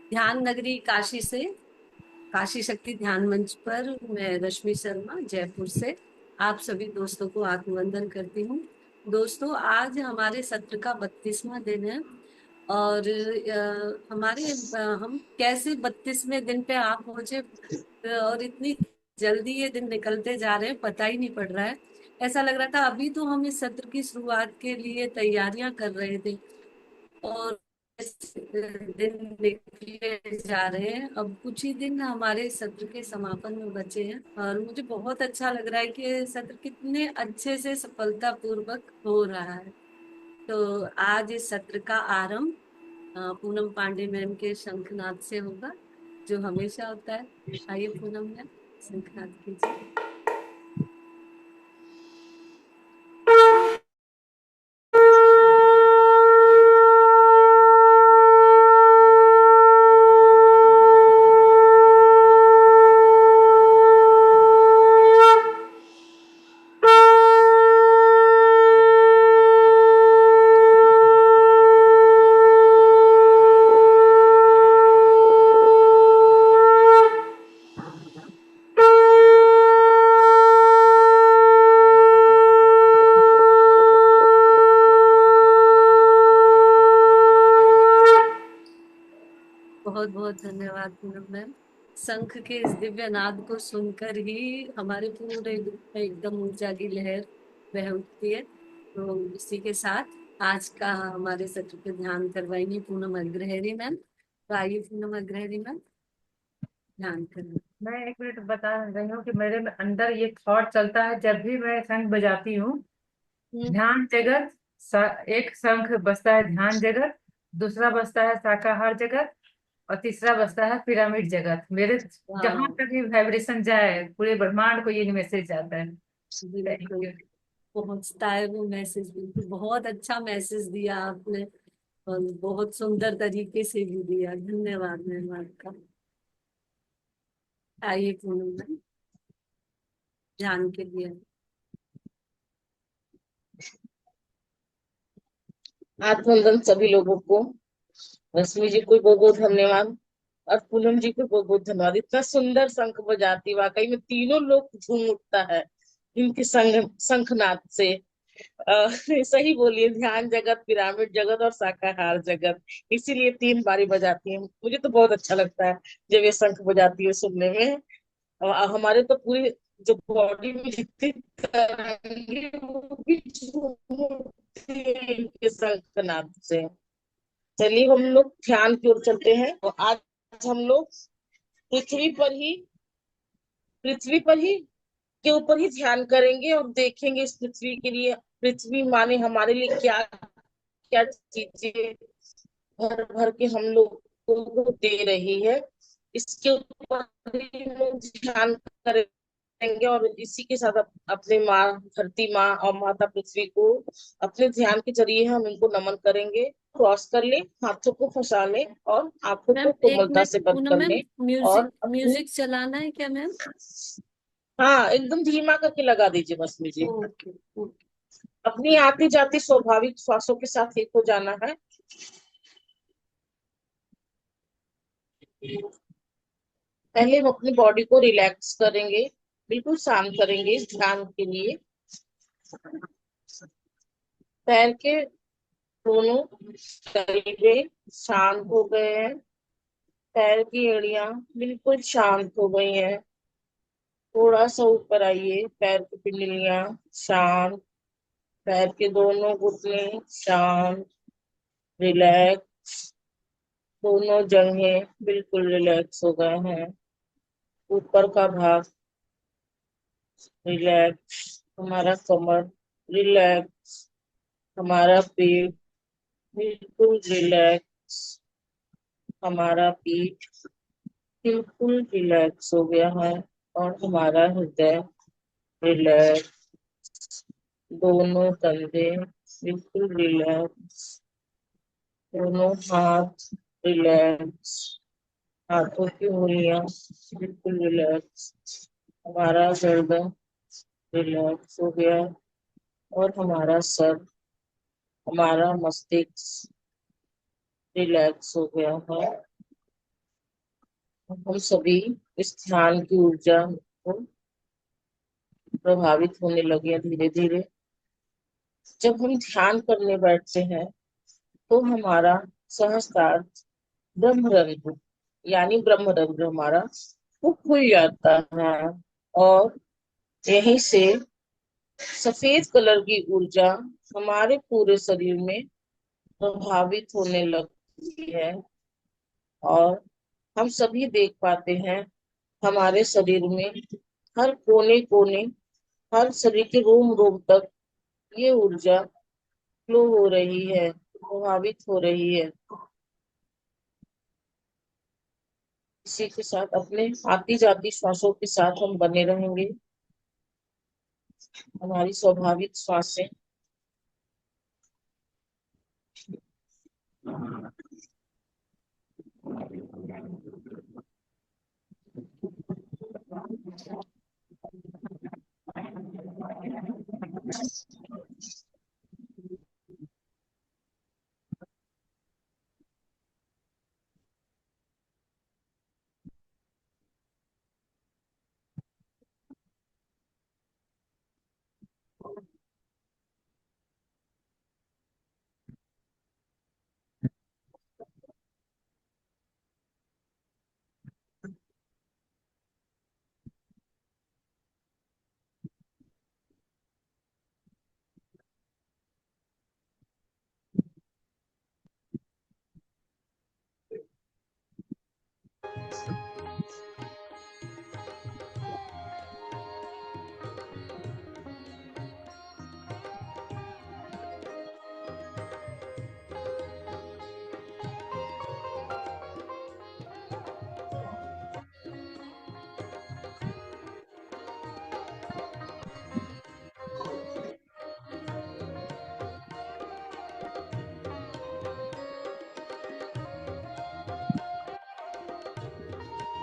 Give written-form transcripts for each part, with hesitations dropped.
ध्यान नगरी काशी से, काशी शक्ति ध्यान मंच पर मैं रश्मि शर्मा जयपुर से आप सभी दोस्तों को आत्मवंदन करती हूँ। दोस्तों, आज हमारे सत्र का 32वां दिन है। और हम कैसे 32वें दिन पे आप पहुंचे, और इतनी जल्दी ये दिन निकलते जा रहे हैं, पता ही नहीं पड़ रहा है। ऐसा लग रहा था अभी तो हम इस सत्र की शुरुआत के लिए तैयारियां कर रहे थे, और दिन निकले जा रहे हैं। अब कुछ ही दिन हमारे सत्र के समापन में बचे हैं, और मुझे बहुत अच्छा लग रहा है कि ये सत्र कितने अच्छे से सफलता पूर्वक हो रहा है। तो आज इस सत्र का आरंभ पूनम पांडे मैम के शंखनाद से होगा, जो हमेशा होता है। आइए पूनम मैम, शंखनाद कीजिए। बहुत बहुत धन्यवाद पूनम मैम। शंख के इस दिव्य नाद को सुनकर ही हमारे पूरे ग्रुप में एकदम ऊर्जा की लहर बह उठती है। तो इसी के साथ आज का हमारे सत्र पे ध्यान करवाएंगी पूनम अग्रहरी मैम। तो आइए पूनम अग्रहरी मैम, ध्यान करना। मैं 1 मिनट बता रही हूँ कि मेरे में अंदर ये थॉट चलता है जब भी मैं शंख बजाती हूँ। हम्म। ध्यान जगत। एक शंख बजता है ध्यान जगत, दूसरा बजता है शाकाहार जगत, और तीसरा बजता है पिरामिड जगत। मेरे जहां वाह, तक भी वाइब्रेशन जाए पूरे ब्रह्मांड को ये मैसेज जाता है। थैंक बिल्कुल यू। पहुंचता है वो मैसेज। बिल्कुल बहुत अच्छा मैसेज दिया आपने, और बहुत सुंदर तरीके से भी दिया। धन्यवाद मैम आपका। आइए पूनम मैम, ध्यान के लिए। आत्मवंदन सभी लोगों को। रश्मि जी को बहुत बहुत धन्यवाद, और पूनम जी को बहुत बहुत धन्यवाद। इतना सुंदर शंख बजाती, वाकई में तीनों लोग झूम उठता है इनके संग शंखनाद से। सही बोलिए, ध्यान जगत, पिरामिड जगत और शाकाहार जगत। इसीलिए 3 बारी बजाती है। मुझे तो बहुत अच्छा लगता है जब ये शंख बजाती है सुनने में। और हमारे तो पूरी जो बॉडी में जितनी तरंगे वो भी झूम उठती है इनके शंखनाद से। चलिए हम लोग ध्यान की ओर चलते हैं, और आज हम लोग पृथ्वी पर ही पृथ्वी पर ही के ऊपर ही ध्यान करेंगे, और देखेंगे इस पृथ्वी के लिए, पृथ्वी माने हमारे लिए क्या क्या चीजें भर भर के हम लोगों को दे रही है। इसके ऊपर ही हम लोग ध्यान करेंगे, और इसी के साथ अपने माँ धरती माँ और माता पृथ्वी को अपने ध्यान के जरिए हम इनको नमन करेंगे। क्रॉस कर ले, हाथों को फंसा ले, और आंखों मैम को एक कोमलता मिनट, से बंद पूनम कर मैम, ले। म्यूजिक और अपने, म्यूजिक चलाना है क्या मैम? हाँ एकदम धीमा करके लगा दीजिए बस मुझे। Okay okay. अपनी आती जाती स्वाभाविक श्वासों के साथ एक हो जाना है। पहले हम अपनी बॉडी को रिलैक्स करेंगे, बिल्कुल शांत करेंगे इस ध्यान के लिए। पैर के दोनों तलवे शांत हो गए हैं, पैर की एड़ियां बिल्कुल शांत हो गई हैं। थोड़ा सा ऊपर आइए, पैर की पिंडलियां शांत, पैर के दोनों घुटने शांत, रिलैक्स। दोनों जंघें बिल्कुल रिलैक्स हो गए हैं। ऊपर का भाग रिलैक्स, हमारा कमर रिलैक्स, हमारा पेट बिल्कुल रिलैक्स, हमारा पीठ बिल्कुल रिलैक्स हो गया है, और हमारा हृदय रिलैक्स। दोनों कंधे बिल्कुल रिलैक्स, दोनों हाथ रिलैक्स, हाथों की उंगलियां बिल्कुल रिलैक्स। हमारा गर्दन रिलैक्स हो गया, और हमारा सर, हमारा मस्तिष्क रिलैक्स हो गया है। हम सभी इस ध्यान की ऊर्जा को प्रभावित होने लगे धीरे धीरे। जब हम ध्यान करने बैठते हैं तो हमारा सहस्त्रार्थ ब्रह्मरंध्र यानी ब्रह्मरंध्र हमारा वो खुल जाता है, और यहीं से सफेद कलर की ऊर्जा हमारे पूरे शरीर में प्रभावित होने लगती है। और हम सभी देख पाते हैं हमारे शरीर में हर कोने कोने, हर शरीर के रोम रोम तक ये ऊर्जा फ्लो हो रही है, प्रभावित हो रही है। इसी के साथ अपने आती जाती श्वासों के साथ हम बने रहेंगे। हमारी स्वाभाविक श्वासें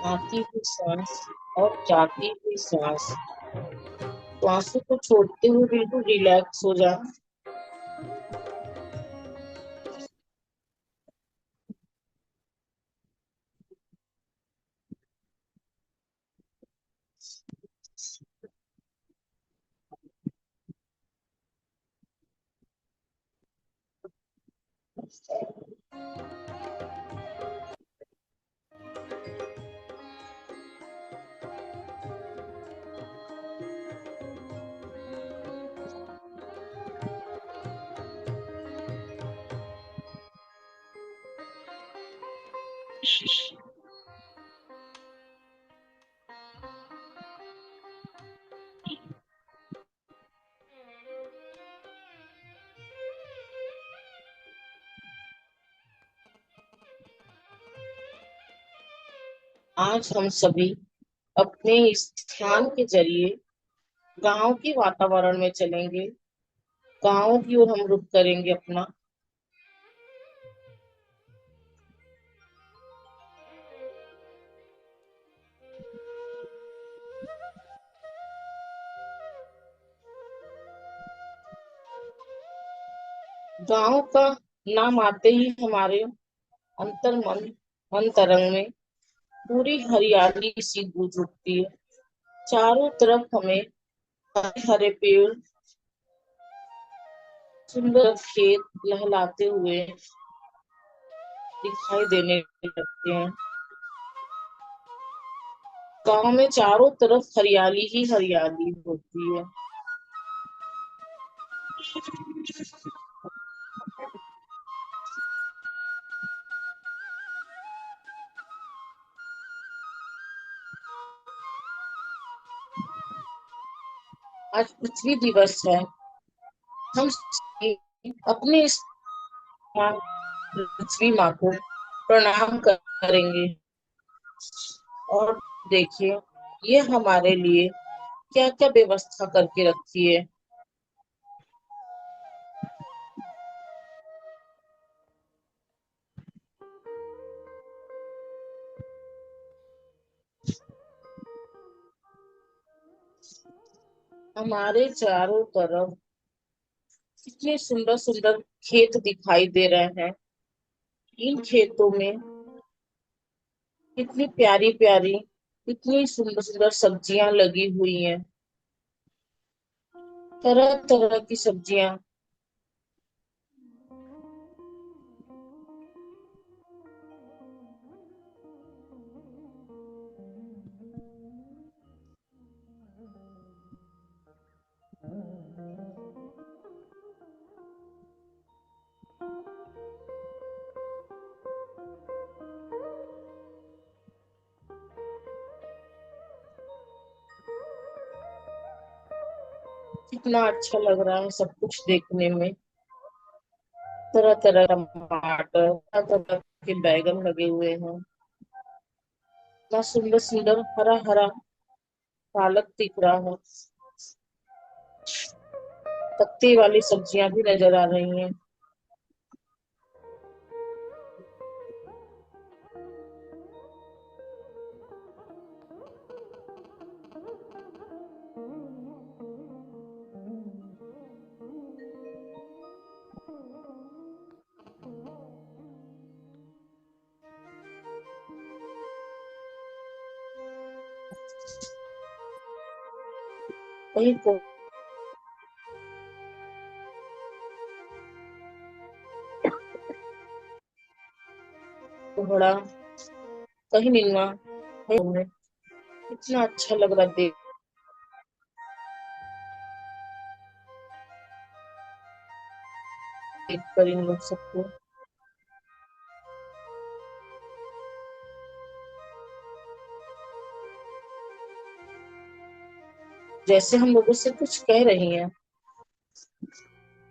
आती हुई सांस और जाती हुई सांस, श्वासों को छोड़ते हुए बिल्कुल रिलैक्स हो जाए। आज हम सभी अपने इस ध्यान के जरिए गांव के वातावरण में चलेंगे। गांव की ओर हम रुख करेंगे अपना। गांव का नाम आते ही हमारे अंतर मन अंतरंग में पूरी हरियाली सी गूंज उठती है। चारों तरफ हमें हरे हरे पेड़, सुंदर खेत लहलाते हुए दिखाई देने लगते हैं। गांव में चारों तरफ हरियाली ही हरियाली होती है। आज पृथ्वी दिवस है। हम अपने इस पृथ्वी माँ को प्रणाम करेंगे। और देखिए ये हमारे लिए क्या क्या व्यवस्था करके रखी है। हमारे चारों तरफ कितने सुंदर सुंदर खेत दिखाई दे रहे हैं। इन खेतों में कितनी प्यारी प्यारी, कितनी सुंदर सुंदर सब्जियां लगी हुई हैं, तरह तरह की सब्जियां। कितना अच्छा लग रहा है सब कुछ देखने में। तरह तरह का टमाटर, तरह तरह के बैगन लगे हुए हैं। इतना सुंदर सुंदर हरा हरा पालक दिख रहा है। पत्ते वाली सब्जियां भी नजर आ रही हैं। कहीं कोहड़ा, कहीं नीनुआ, कहीं। इतना अच्छा लग रहा है देख कर इन लोग सबको। जैसे हम लोगों से कुछ कह रही हैं,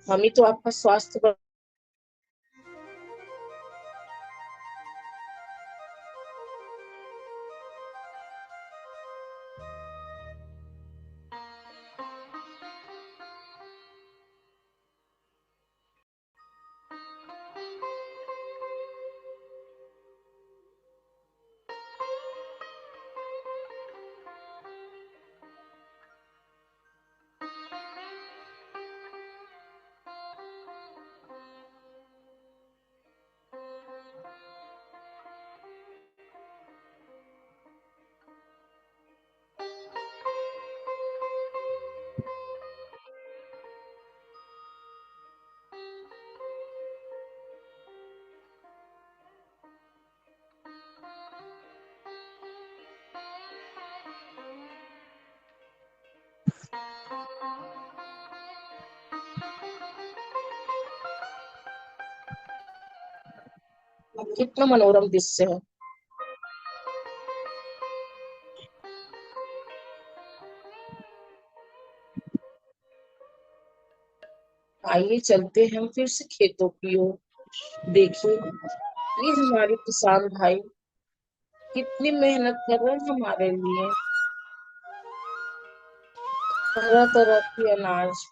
हम ही तो आपका स्वास्थ्य कितना मनोरम दृश्य है। आइए चलते हैं हम फिर से खेतों की ओर। देखिए, ये हमारे किसान भाई कितनी मेहनत कर रहे हैं हमारे लिए। तरह तरह की अनाज,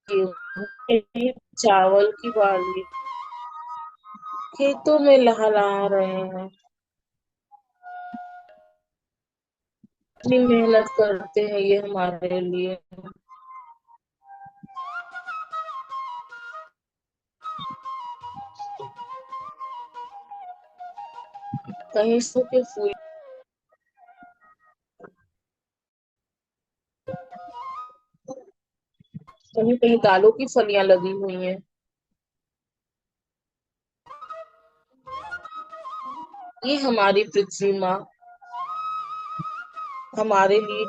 गेहूं की, चावल की बाली खेतों में लहरा रहे हैं। इतनी मेहनत करते हैं ये हमारे लिए। कहीं सूखे फूल, कहीं कहीं दालों की फलियां लगी हुई हैं। ये हमारी पृथ्वी माँ हमारे लिए,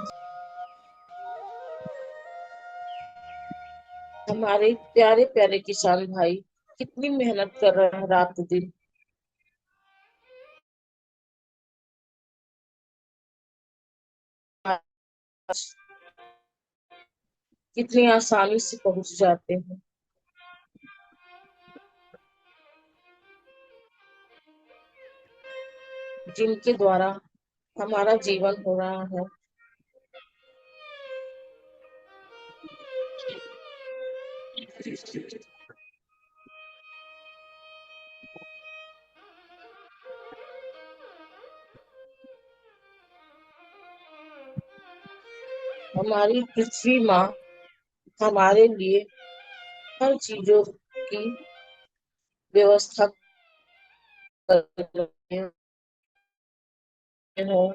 हमारे प्यारे प्यारे किसान भाई कितनी मेहनत कर रहे हैं रात दिन। कितनी आसानी से पहुंच जाते हैं, जिनके द्वारा हमारा जीवन हो रहा है। हमारी पृथ्वी माँ हमारे लिए हर चीजों की व्यवस्था कर रही है। हो,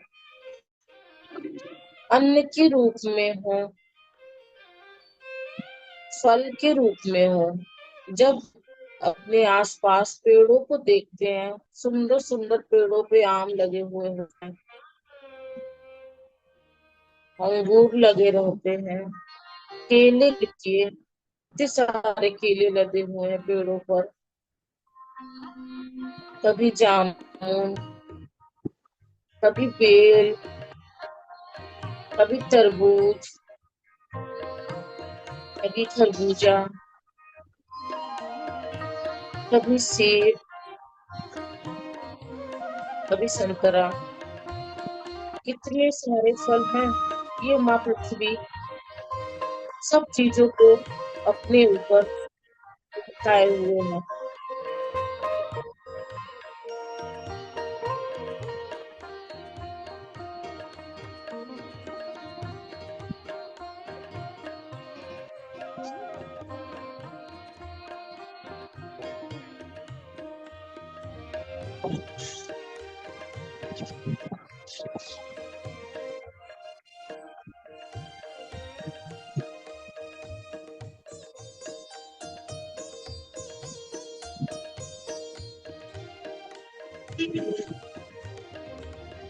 अन्न के रूप में हो, फल के रूप में हो। जब अपने आसपास पेड़ों को देखते हैं, सुंदर सुंदर पेड़ों पे आम लगे हुए होते हैं, अंगूर लगे रहते हैं, केले देखिए, इतने सारे केले लगे हुए हैं पेड़ों पर। कभी जामुन, कभी बेल, कभी तरबूज, कभी खरबूजा, कभी सेब, कभी संतरा। कितने सारे फल हैं। ये माँ पृथ्वी सब चीजों को अपने ऊपर उठाए हुए हैं।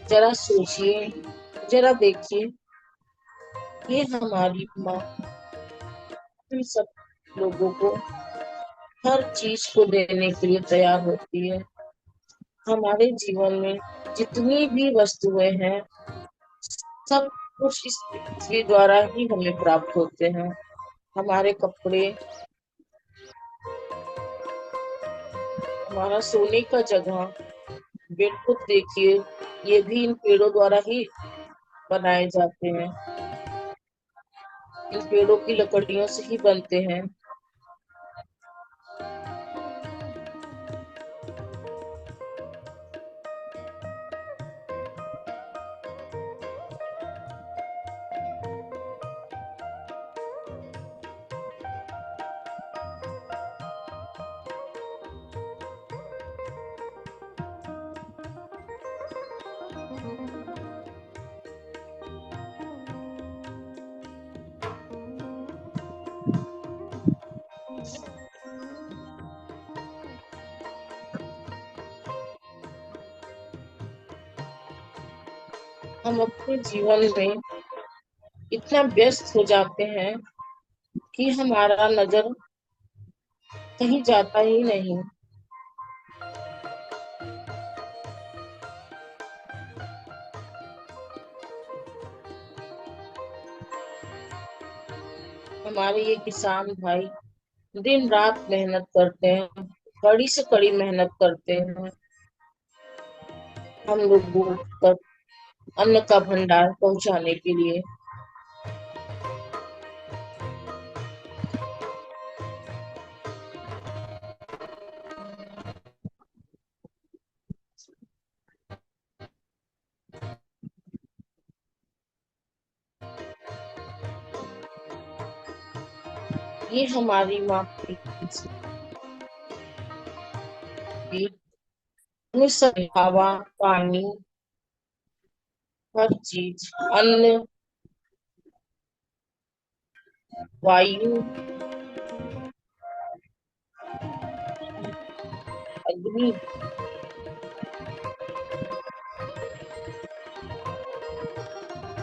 जरा सोचिए, जरा देखिए, ये हमारी माँ हम सब लोगों को हर चीज को देने के लिए तैयार होती है। हमारे जीवन में जितनी भी वस्तुएं हैं, सब कुछ इस पृथ्वी द्वारा ही हमें प्राप्त होते हैं। हमारे कपड़े, हमारा सोने का जगह, बेड को देखिए, ये भी इन पेड़ों द्वारा ही बनाए जाते हैं। इन पेड़ों की लकड़ियों से ही बनते हैं। हम अपने जीवन में इतना व्यस्त हो जाते हैं कि हमारा नजर कहीं जाता ही नहीं। हमारे ये किसान भाई दिन रात मेहनत करते हैं, कड़ी से कड़ी मेहनत करते हैं हम लोगों तक अन्न का भंडार पहुंचाने के लिए। ये हमारी माँ पृथ्वी में सब हवा, पानी, हर चीज, अन्न, वायु, अग्नि,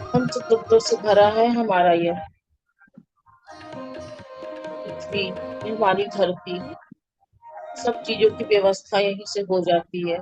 हम चतुर्थों से भरा है हमारा यह पृथ्वी, ये हमारी धरती। सब चीजों की व्यवस्था यहीं से हो जाती है।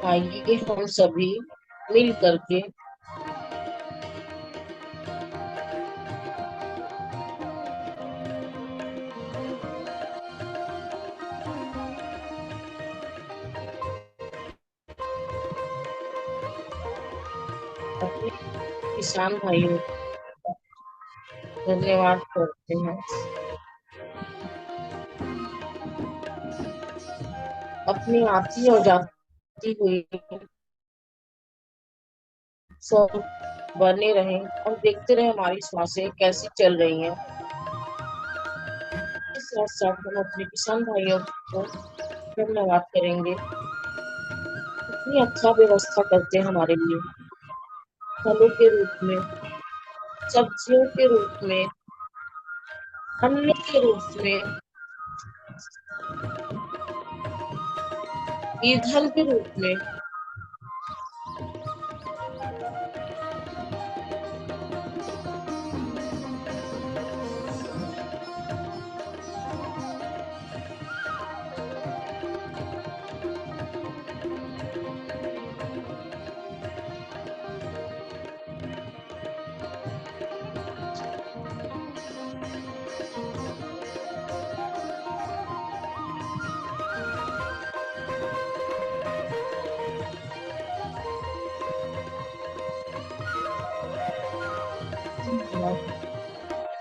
आइए हम सभी मिल करके अपने किसान भाइयों का धन्यवाद करते हैं। अपनी आती और जाती हुई सब बने रहें और देखते रहे हमारी सांसें कैसी चल रही हैं। इस साथ साथ हम अपने किसान भाइयों को धन्यवाद करेंगे। इतनी अच्छा व्यवस्था करते हैं हमारे लिए, फलों के रूप में, सब्जियों के रूप में, अन्न के रूप में, ईंधन के रूप में।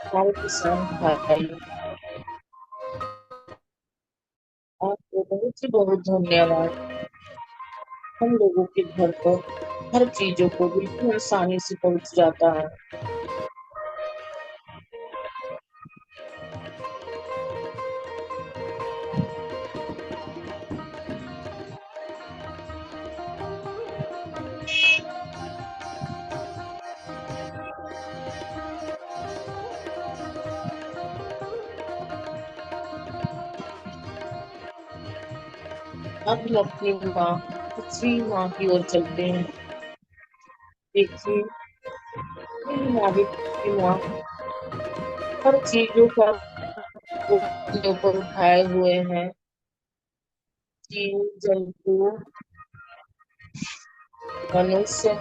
हमारे किसान भाई, आपको बहुत ही बहुत धन्यवाद। हम लोगों के घर पर हर चीजों को बिल्कुल आसानी से पहुंच जाता है। अब हम अपनी माँ, पृथ्वी माँ की ओर चलते हैं। देखिए, ये हमारी पृथ्वी माँ हर चीजों का अपने ऊपर उठाए हुए हैं। जीव जंतु, मनुष्य,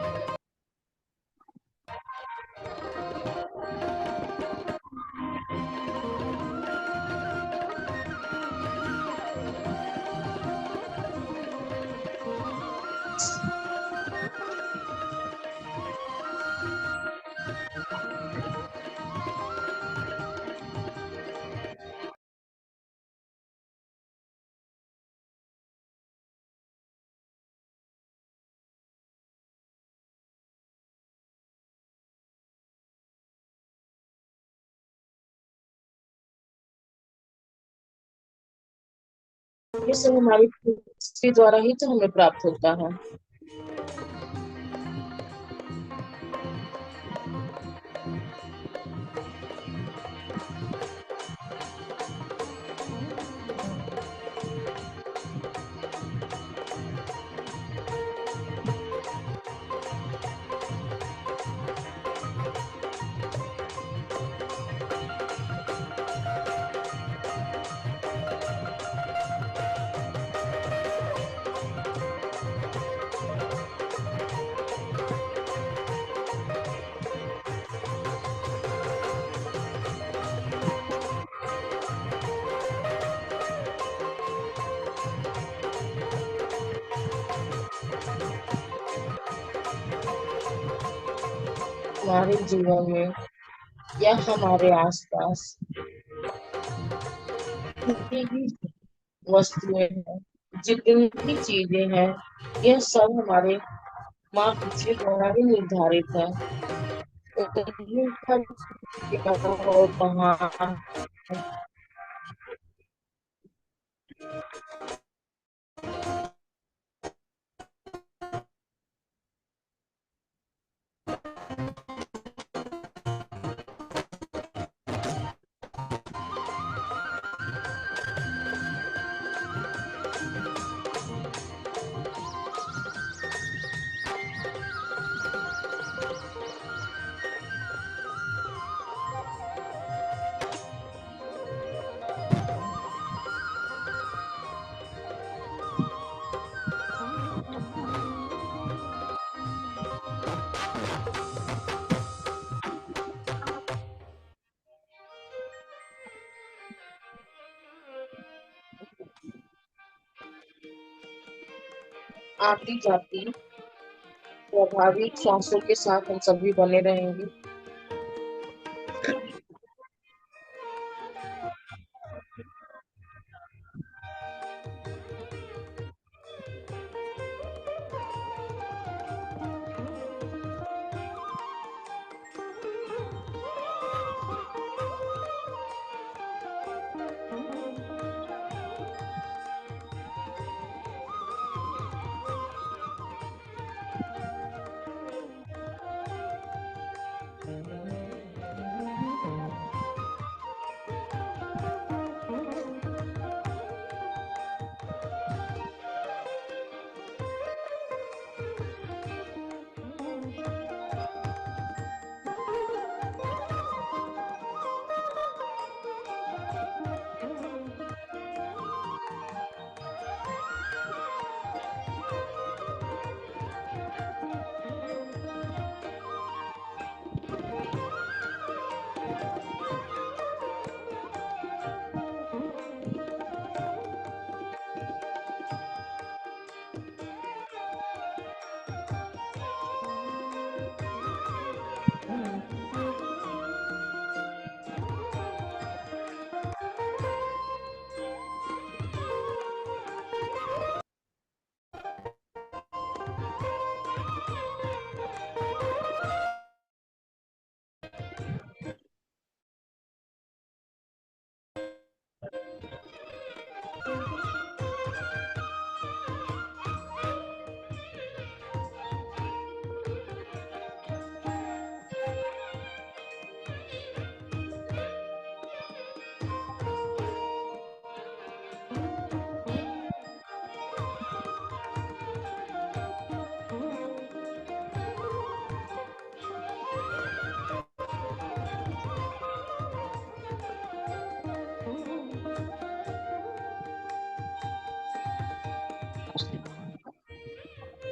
ये सब हमारी पृथ्वी द्वारा ही तो हमें प्राप्त होता है। हमारे जीवन में या हमारे आसपास जितनी भी वस्तुएं हैं, जितनी भी चीजें हैं, यह सब हमारे माँ पृथ्वी द्वारा ही निर्धारित है। कहीं पर क्या हो, कहाँ आती जाती स्वाभाविक सांसों के साथ हम सभी बने रहेंगे।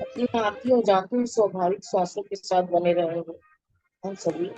अपनी आती और जाती स्वाभाविक सांसों के साथ बने रहेंगे हम सभी।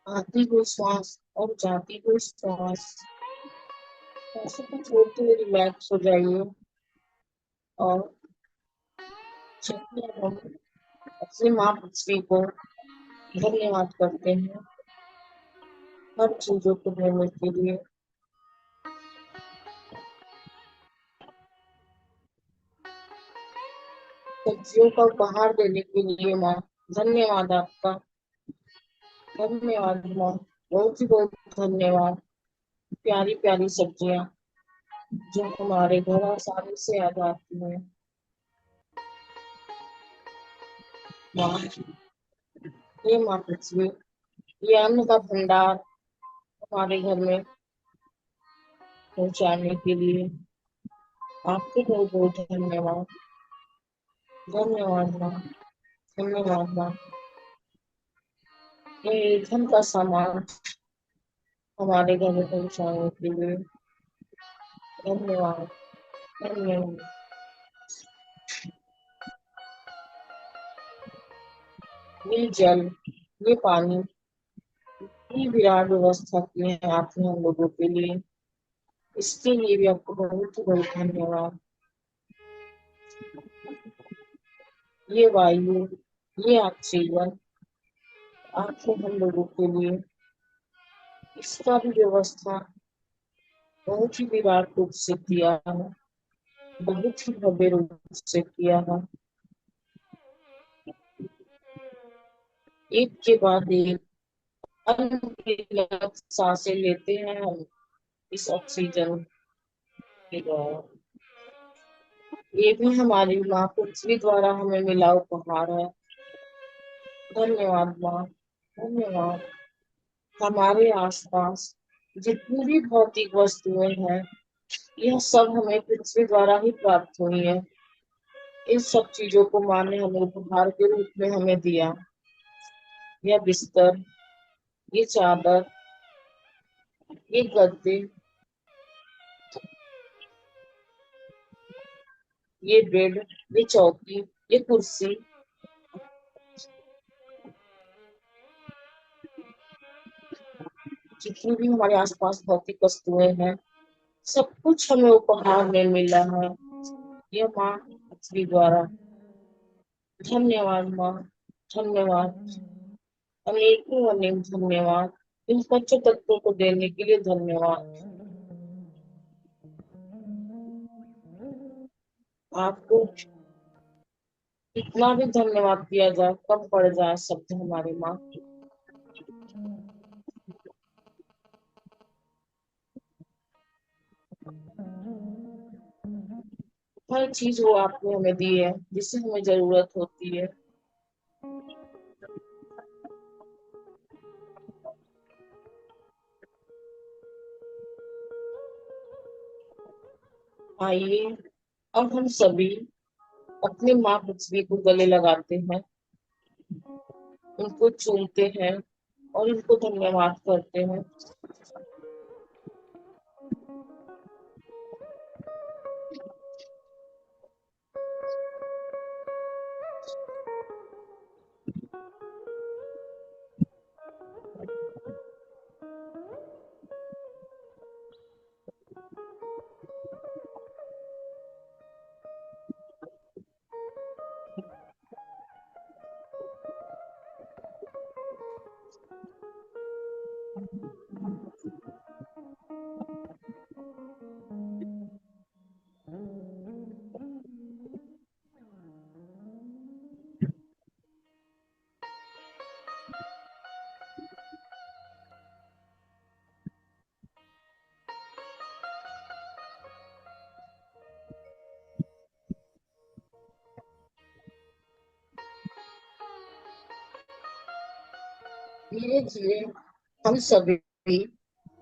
आती हुई श्वास और जाती हुई श्वास, सांसों को छोड़ते हुए रिलैक्स हो जाइए और चलिए हम अपनी माँ पृथ्वी को धन्यवाद करते हैं हर चीजों को देने के लिए। सब्जियों का उपहार देने के लिए माँ धन्यवाद आपका। धन्यवाद माँ, बहुत ही बहुत धन्यवाद। प्यारी प्यारी सब्जियां जो हमारे घर आसानी से आ जाती हैं माँ। ये माँ पृथ्वी, ये अन्न का भंडार हमारे घर में पहुंचाने के लिए आपको बहुत बहुत धन्यवाद। धन्यवाद माँ, धन्यवाद माँ। ये ईंधन का सामान हमारे घर में पहुंचाने के लिए धन्यवाद। धन्यवाद। ये जल, ये पानी, ये विराट व्यवस्था की है आपने हम लोगों के लिए, इसके लिए भी आपको बहुत बहुत धन्यवाद। ये वायु, ये ऑक्सीजन आपने हम लोगों के लिए, इसका भी व्यवस्था बहुत ही विराट रूप से किया है, बहुत ही भव्य रूप से किया है। एक के बाद एक अनगिनत सांसें लेते हैं हम इस ऑक्सीजन के द्वारा। ये भी हमारी माँ पृथ्वी द्वारा हमें मिला उपहार है। धन्यवाद माँ, धन्यवाद। हमारे आसपास जितनी भी भौतिक वस्तुएं हैं, यह सब हमें पृथ्वी द्वारा ही प्राप्त हुई है। इन सब चीजों को माँ ने हमें उपहार के रूप में हमें दिया। यह बिस्तर, ये चादर, ये गद्दे, ये बेड, ये चौकी, ये कुर्सी, जितनी भी हमारे आसपास भौतिक वस्तुएं हैं, सब कुछ हमें उपहार में मिला है, यह माँ पृथ्वी द्वारा। धन्यवाद माँ, धन्यवाद। अनेकों अनेक धन्यवाद इन पंच तत्वों को देने के लिए। धन्यवाद। आपको कितना भी धन्यवाद दिया जाए कम पड़ जाए शब्द हमारी माँ। हर चीज वो आपने हमें दी है जिससे हमें जरूरत होती है। आइए अब हम सभी अपनी माँ पृथ्वी को गले लगाते हैं, उनको चूमते हैं और उनको धन्यवाद करते हैं। धीरे धीरे हम सभी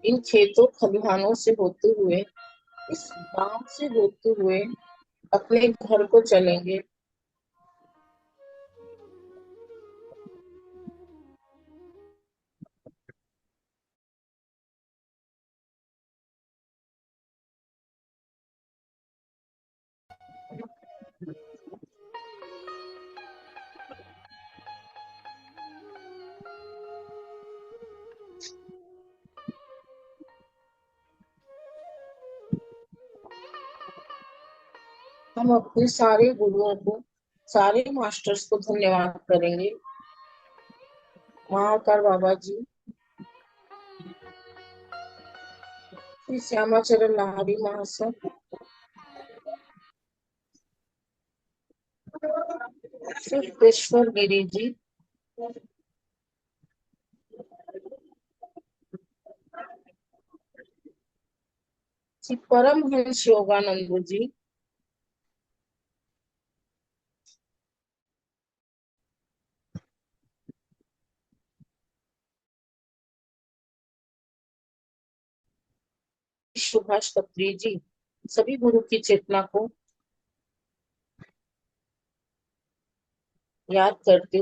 इन खेतों खलिहानों से होते हुए, इस गांव से होते हुए अपने घर को चलेंगे। हम अपने सारे गुरुओं को, सारे मास्टर्स को धन्यवाद करेंगे। महाकाल बाबा जी, श्री श्यामाचरण लाहिड़ी महाशय, श्री कृष्ण गिरी जी, श्री परमहंस योगानंद जी, सुभाष पत्री जी, सभी गुरु की चेतना को याद करते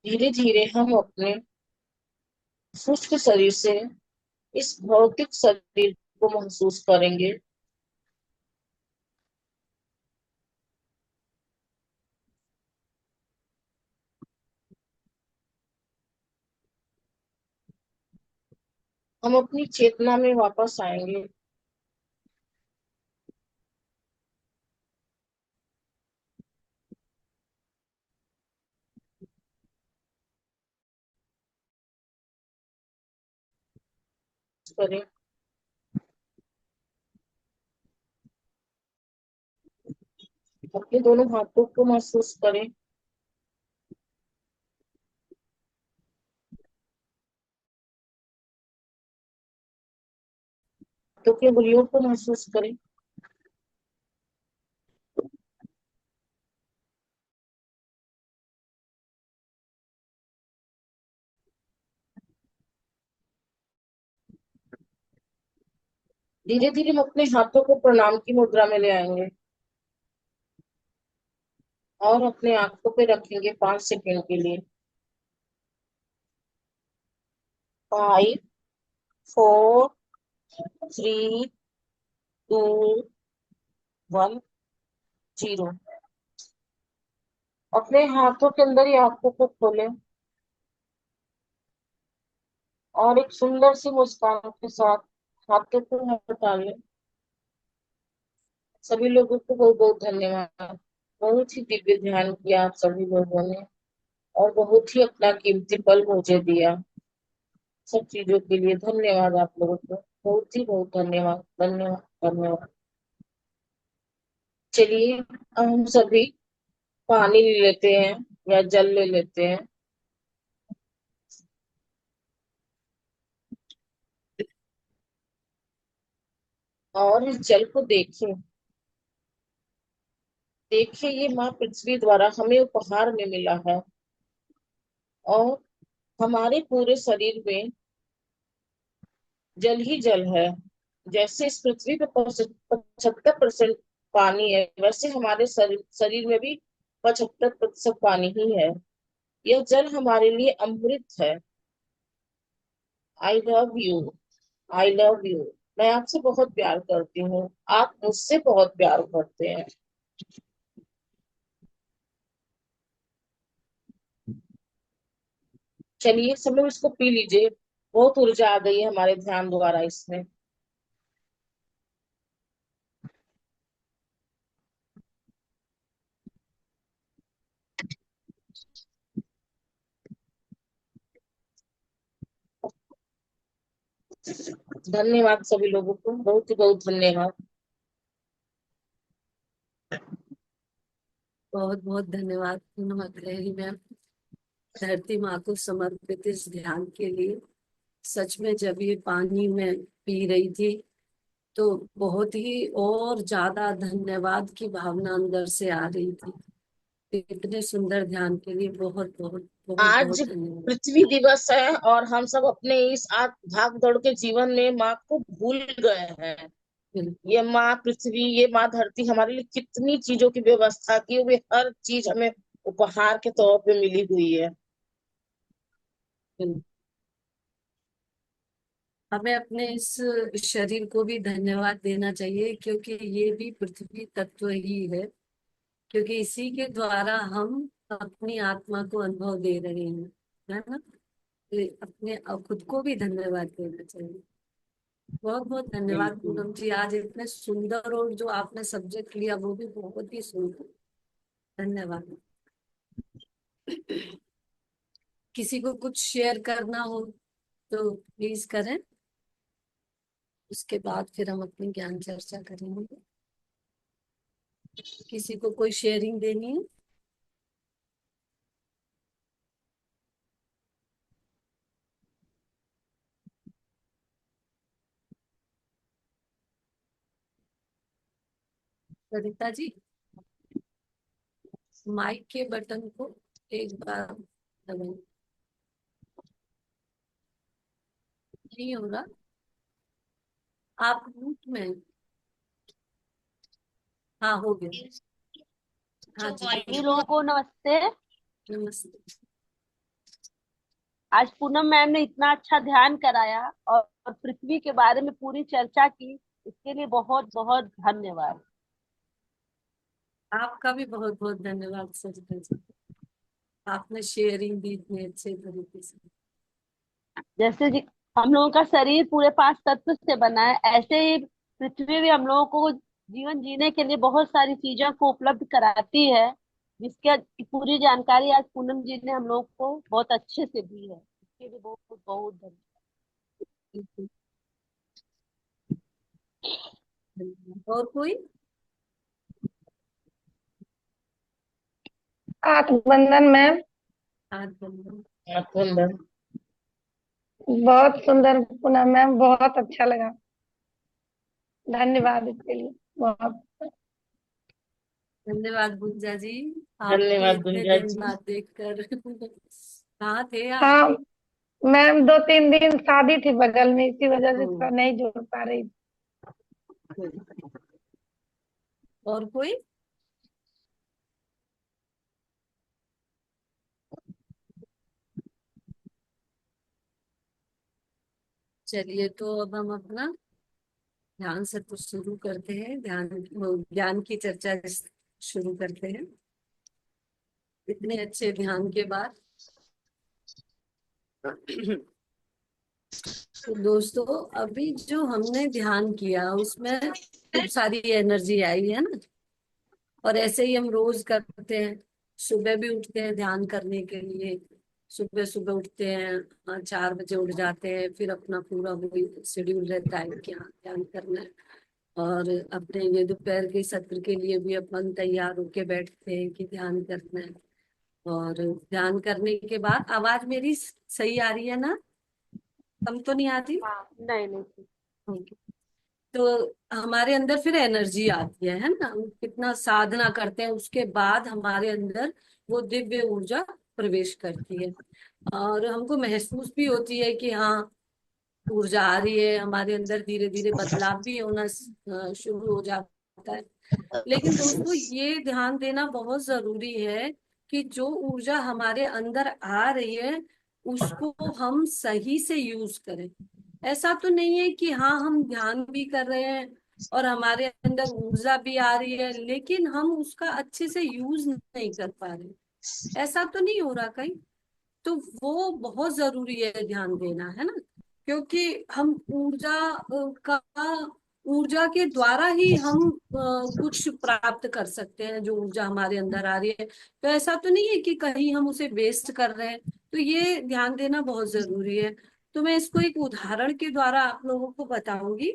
धीरे धीरे हम अपने शुष्क शरीर से इस भौतिक शरीर को महसूस करेंगे। हम अपनी चेतना में वापस आएंगे। करें। अपने दोनों हाथों को महसूस करें। हाथों की उंगलियों को महसूस करें। धीरे धीरे हम अपने हाथों को प्रणाम की मुद्रा में ले आएंगे और अपने आंखों पे रखेंगे 5 सेकंड के लिए। 5, 4, 3, 2, 1, 0। अपने हाथों के अंदर ही आंखों को खोलें और एक सुंदर सी मुस्कान के साथ हाथों को हटा लें। सभी लोगों को बहुत बहुत धन्यवाद। बहुत ही दिव्य ध्यान किया आप सभी लोगों ने और बहुत ही अपना कीमती पल मुझे दिया। सब चीजों के लिए धन्यवाद आप लोगों को। बहुत ही बहुत धन्यवाद, धन्यवाद, धन्यवाद। चलिए अब हम सभी पानी ले लेते हैं या जल ले लेते हैं और इस जल को देखें। देखिए ये माँ पृथ्वी द्वारा हमें उपहार में मिला है और हमारे पूरे शरीर में जल ही जल है। जैसे इस पृथ्वी पे 75% पानी है, वैसे हमारे शरीर में भी 75% पानी ही है। यह जल हमारे लिए अमृत है। I love you. I love you. मैं आपसे बहुत प्यार करती हूँ। आप मुझसे बहुत प्यार करते हैं। चलिए सब लोग इसको पी लीजिए। बहुत ऊर्जा आ गई है हमारे ध्यान द्वारा इसमें। धन्यवाद सभी लोगों को, बहुत ही बहुत धन्यवाद। बहुत बहुत धन्यवाद पूनम अग्रही मैम, धरती माँ को समर्पित इस ध्यान के लिए। सच में जब ये पानी मैं पी रही थी तो बहुत ही और ज्यादा धन्यवाद की भावना अंदर से आ रही थी। इतने सुंदर ध्यान के लिए बहुत बहुत बहुत आज बहुत धन्यवाद। पृथ्वी दिवस है और हम सब अपने इस आज भाग दौड़ के जीवन में माँ को भूल गए हैं। बिल्कुल ये माँ पृथ्वी, ये माँ धरती हमारे लिए कितनी चीजों की व्यवस्था की हुई, हर चीज हमें उपहार के तौर पे मिली हुई है। बिल्कुल। हमें अपने इस शरीर को भी धन्यवाद देना चाहिए क्योंकि ये भी पृथ्वी तत्व ही है, क्योंकि इसी के द्वारा हम अपनी आत्मा को अनुभव दे रहे हैं, है ना। तो अपने खुद को भी धन्यवाद देना चाहिए। बहुत बहुत धन्यवाद बिल्कुल। पूनम जी, आज इतने सुंदर और जो आपने सब्जेक्ट लिया वो भी बहुत ही सुंदर। धन्यवाद। किसी को कुछ शेयर करना हो तो प्लीज करें, उसके बाद फिर हम अपनी ज्ञान चर्चा करेंगे। किसी को कोई शेयरिंग देनी है? सरिता जी, माइक के बटन को एक बार दबाएं। नहीं हो रहा, आप रूट में हैं। हाँ हो गया। हाँ जो जी भाई बोलिए। लोगों को नमस्ते। नमस्ते। आज पूनम मैम ने इतना अच्छा ध्यान कराया और पृथ्वी के बारे में पूरी चर्चा की, इसके लिए बहुत बहुत धन्यवाद। आपका भी बहुत बहुत धन्यवाद सरिता जी। आपने शेयरिंग दी इतने अच्छे तरीके से। जैसे जी हम लोगों का शरीर पूरे 5 तत्व से बना है, ऐसे ही पृथ्वी भी हम लोगों को जीवन जीने के लिए बहुत सारी चीजों को उपलब्ध कराती है, जिसके पूरी जानकारी आज पूनम जी ने हम लोग को बहुत अच्छे से दी है। इसके लिए बहुत बहुत धन्यवाद। और कोई? आंख बंधन मैम। हाथ बंधन। कुंदन। बहुत सुंदर पूनम मैम, बहुत अच्छा लगा। धन्यवाद इसके लिए बहुत। धन्यवाद गुंजा जी। आप भी धन्यवाद इतने गुंजा दिन जी। बाद देखकर कहाँ थे आप? हाँ मैम, 2-3 दिन शादी थी बगल में, इसी वजह से ओ, थोड़ा नहीं जुड़ पा रही। और कोई? चलिए, तो अब हम अपना ध्यान से तो शुरू करते हैं, ज्ञान की चर्चा शुरू करते हैं। इतने अच्छे ध्यान के बाद तो दोस्तों, अभी जो हमने ध्यान किया उसमें खूब सारी एनर्जी आई है ना। और ऐसे ही हम रोज करते हैं। सुबह भी उठते हैं ध्यान करने के लिए। सुबह सुबह उठते हैं, 4 बजे उठ जाते हैं, फिर अपना पूरा वही शेड्यूल रहता है कि हाँ ध्यान करना है। और अपने ये दोपहर के सत्र के लिए भी अपन तैयार होके बैठते हैं कि ध्यान करना है। और ध्यान करने के बाद आवाज मेरी सही आ रही है ना? कम तो नहीं आती? हाँ, नहीं नहीं ठीक। ओके। तो हमारे अंदर फिर एनर्जी आती है ना। हम कितना साधना करते हैं उसके बाद हमारे अंदर वो दिव्य ऊर्जा प्रवेश करती है। और हमको महसूस भी होती है कि हाँ, ऊर्जा आ रही है हमारे अंदर। धीरे धीरे बदलाव भी होना शुरू हो जाता है। लेकिन दोस्तों, ये ध्यान देना बहुत जरूरी है कि जो ऊर्जा हमारे अंदर आ रही है उसको हम सही से यूज करें। ऐसा तो नहीं है कि हाँ, हम ध्यान भी कर रहे हैं और हमारे अंदर ऊर्जा भी आ रही है, लेकिन हम उसका अच्छे से यूज नहीं कर पा रहे। ऐसा तो नहीं हो रहा कहीं? तो वो बहुत जरूरी है ध्यान देना, है ना। क्योंकि हम का ऊर्जा के द्वारा ही हम कुछ प्राप्त कर सकते हैं। जो ऊर्जा हमारे अंदर आ रही है, तो ऐसा तो नहीं है कि कहीं हम उसे वेस्ट कर रहे हैं। तो ये ध्यान देना बहुत जरूरी है। तो मैं इसको एक उदाहरण के द्वारा आप लोगों को बताऊंगी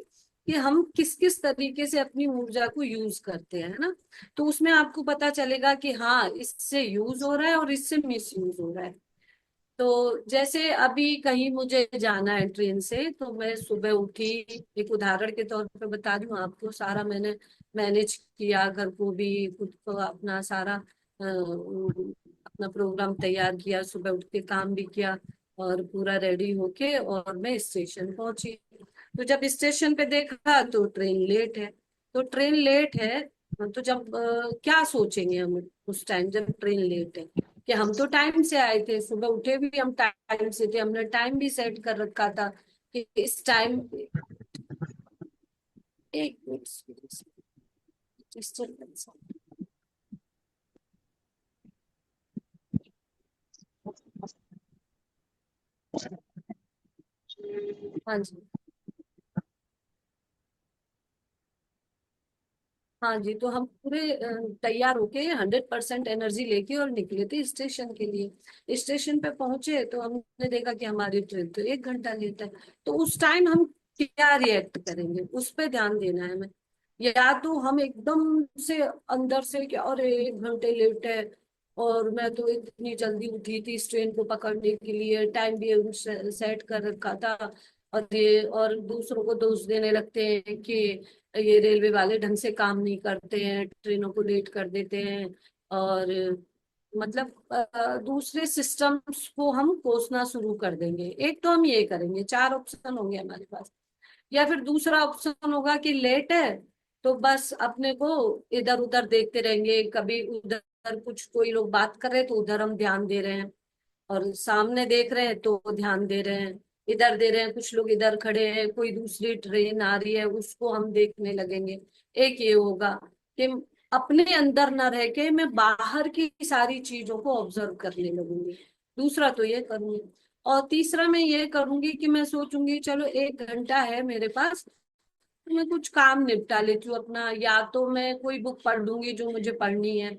कि हम किस किस तरीके से अपनी ऊर्जा को यूज करते हैं, है ना। तो उसमें आपको पता चलेगा कि हाँ, इससे यूज हो रहा है और इससे मिस यूज हो रहा है। तो जैसे अभी कहीं मुझे जाना है ट्रेन से, तो मैं सुबह उठी। एक उदाहरण के तौर पे बता दूं आपको, सारा मैंने मैनेज किया, घर को भी, खुद को, अपना सारा अपना प्रोग्राम तैयार किया, सुबह उठ के काम भी किया और पूरा रेडी होके और मैं स्टेशन पहुंची। तो जब स्टेशन पे देखा तो ट्रेन लेट है। तो ट्रेन लेट है, तो जब क्या सोचेंगे हम उस टाइम जब ट्रेन लेट है? कि हम तो टाइम से आए थे, सुबह उठे भी हम टाइम से थे, हमने टाइम भी सेट कर रखा था कि इस टाइम। एक मिनट, डिस्टर्बेंस। हाँ जी। हाँ जी, तो हम पूरे तैयार होके 100% एनर्जी लेके और निकले थे स्टेशन के लिए। स्टेशन पे पहुंचे तो हमने देखा कि हमारी ट्रेन तो 1 घंटा लेट है। तो उस टाइम हम क्या रिएक्ट करेंगे, उस पर ध्यान देना है हमें। या तो हम एकदम से अंदर से कि अरे 1 घंटे लेट है, और मैं तो इतनी जल्दी उठी थी इस ट्रेन को पकड़ने के लिए, टाइम भी सेट कर रखा था। और दूसरों को दोष देने लगते हैं कि ये रेलवे वाले ढंग से काम नहीं करते हैं, ट्रेनों को लेट कर देते हैं। और मतलब दूसरे सिस्टम्स को हम कोसना शुरू कर देंगे। एक तो हम ये करेंगे, 4 ऑप्शन होंगे हमारे पास। या फिर दूसरा ऑप्शन होगा कि लेट है तो बस अपने को इधर उधर देखते रहेंगे, कभी उधर कुछ कोई लोग बात कर रहे हैं तो उधर हम ध्यान दे रहे हैं। और सामने देख रहे हैं तो ध्यान दे रहे हैं, इधर दे रहे हैं, कुछ लोग इधर खड़े हैं, कोई दूसरी ट्रेन आ रही है उसको हम देखने लगेंगे। एक ये होगा कि अपने अंदर ना रह के मैं बाहर की सारी चीजों को ऑब्जर्व करने लगूंगी। दूसरा तो ये करूंगी। और तीसरा मैं ये करूंगी कि मैं सोचूंगी चलो 1 घंटा है मेरे पास, तो मैं कुछ काम निपटा लेती हूँ अपना। या तो मैं कोई बुक पढ़ लूंगी जो मुझे पढ़नी है,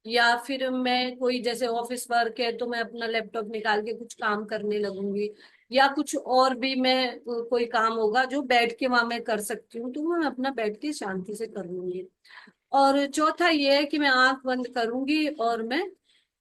या फिर मैं कोई जैसे ऑफिस वर्क है तो मैं अपना लैपटॉप निकाल के कुछ काम करने लगूंगी। या कुछ और भी मैं कोई काम होगा जो बैठ के वहां मैं कर सकती हूँ तो वो मैं अपना बैठ के शांति से कर लूंगी। और चौथा ये है कि मैं आंख बंद करूंगी और मैं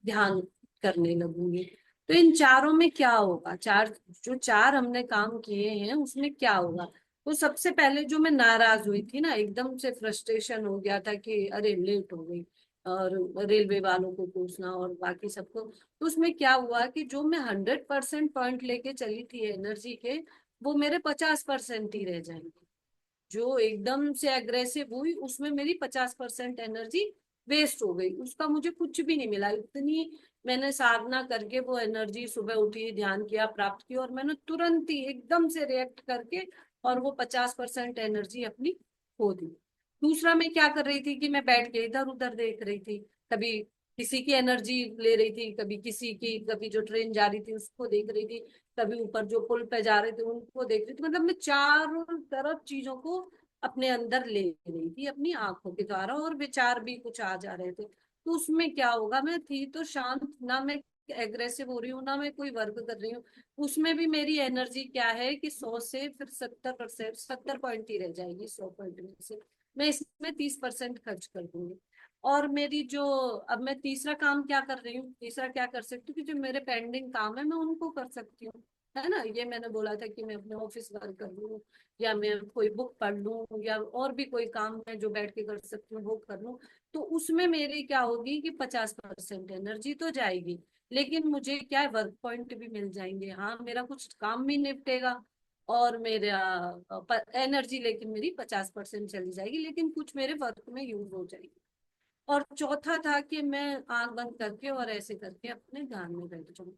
ध्यान करने लगूंगी। तो इन चारों में क्या होगा, चार हमने काम किए हैं उसमें क्या होगा। तो सबसे पहले जो मैं नाराज हुई थी ना, एकदम से फ्रस्ट्रेशन हो गया था कि अरे लेट हो गई, और रेलवे वालों को पूछना और बाकी सबको, तो उसमें क्या हुआ कि जो मैं 100% पॉइंट लेके चली थी एनर्जी के, वो मेरे 50% ही रह जाएंगे। जो एकदम से एग्रेसिव हुई उसमें मेरी 50% एनर्जी वेस्ट हो गई, उसका मुझे कुछ भी नहीं मिला। इतनी मैंने साधना करके वो एनर्जी, सुबह उठी, ध्यान किया, प्राप्त की, और मैंने तुरंत ही एकदम से रिएक्ट करके और वो 50% एनर्जी अपनी खो दी। दूसरा मैं क्या कर रही थी कि मैं बैठ के इधर उधर देख रही थी, कभी किसी की एनर्जी ले रही थी, कभी किसी की, कभी जो ट्रेन जा रही थी उसको देख रही थी, कभी ऊपर जो पुल पे जा रहे थे उनको देख रही थी। मतलब मैं चारों तरफ चीजों को अपने अंदर ले रही थी अपनी आंखों के द्वारा, और विचार भी कुछ आ जा रहे थे। तो उसमें क्या होगा, मैं थी तो शांत, ना मैं एग्रेसिव हो रही हूँ ना मैं कोई वर्क कर रही हूँ। उसमें भी मेरी एनर्जी क्या है कि 100 से फिर 70%, 70 पॉइंट ही रह जाएगी 100 पॉइंट में से। मैं इसमें 30% खर्च कर दूंगी। और मेरी जो, अब मैं तीसरा काम क्या कर रही हूँ, तीसरा क्या कर सकती हूँ कि जो मेरे पेंडिंग काम है मैं उनको कर सकती हूँ, है ना। ये मैंने बोला था कि मैं अपने ऑफिस वर्क कर लूँ, या मैं कोई बुक पढ़ लूँ, या और भी कोई काम है जो बैठ के कर सकती हूँ वो कर लूँ। तो उसमें मेरी क्या होगी कि 50% एनर्जी तो जाएगी, लेकिन मुझे क्या है, वर्क पॉइंट भी मिल जाएंगे। हाँ, मेरा कुछ काम भी निपटेगा, और मेरा एनर्जी लेकिन मेरी 50% चली जाएगी, लेकिन कुछ मेरे वर्क में यूज हो जाएगी। और चौथा था कि मैं आंख बंद करके और ऐसे करके अपने ध्यान में बैठ जाऊं।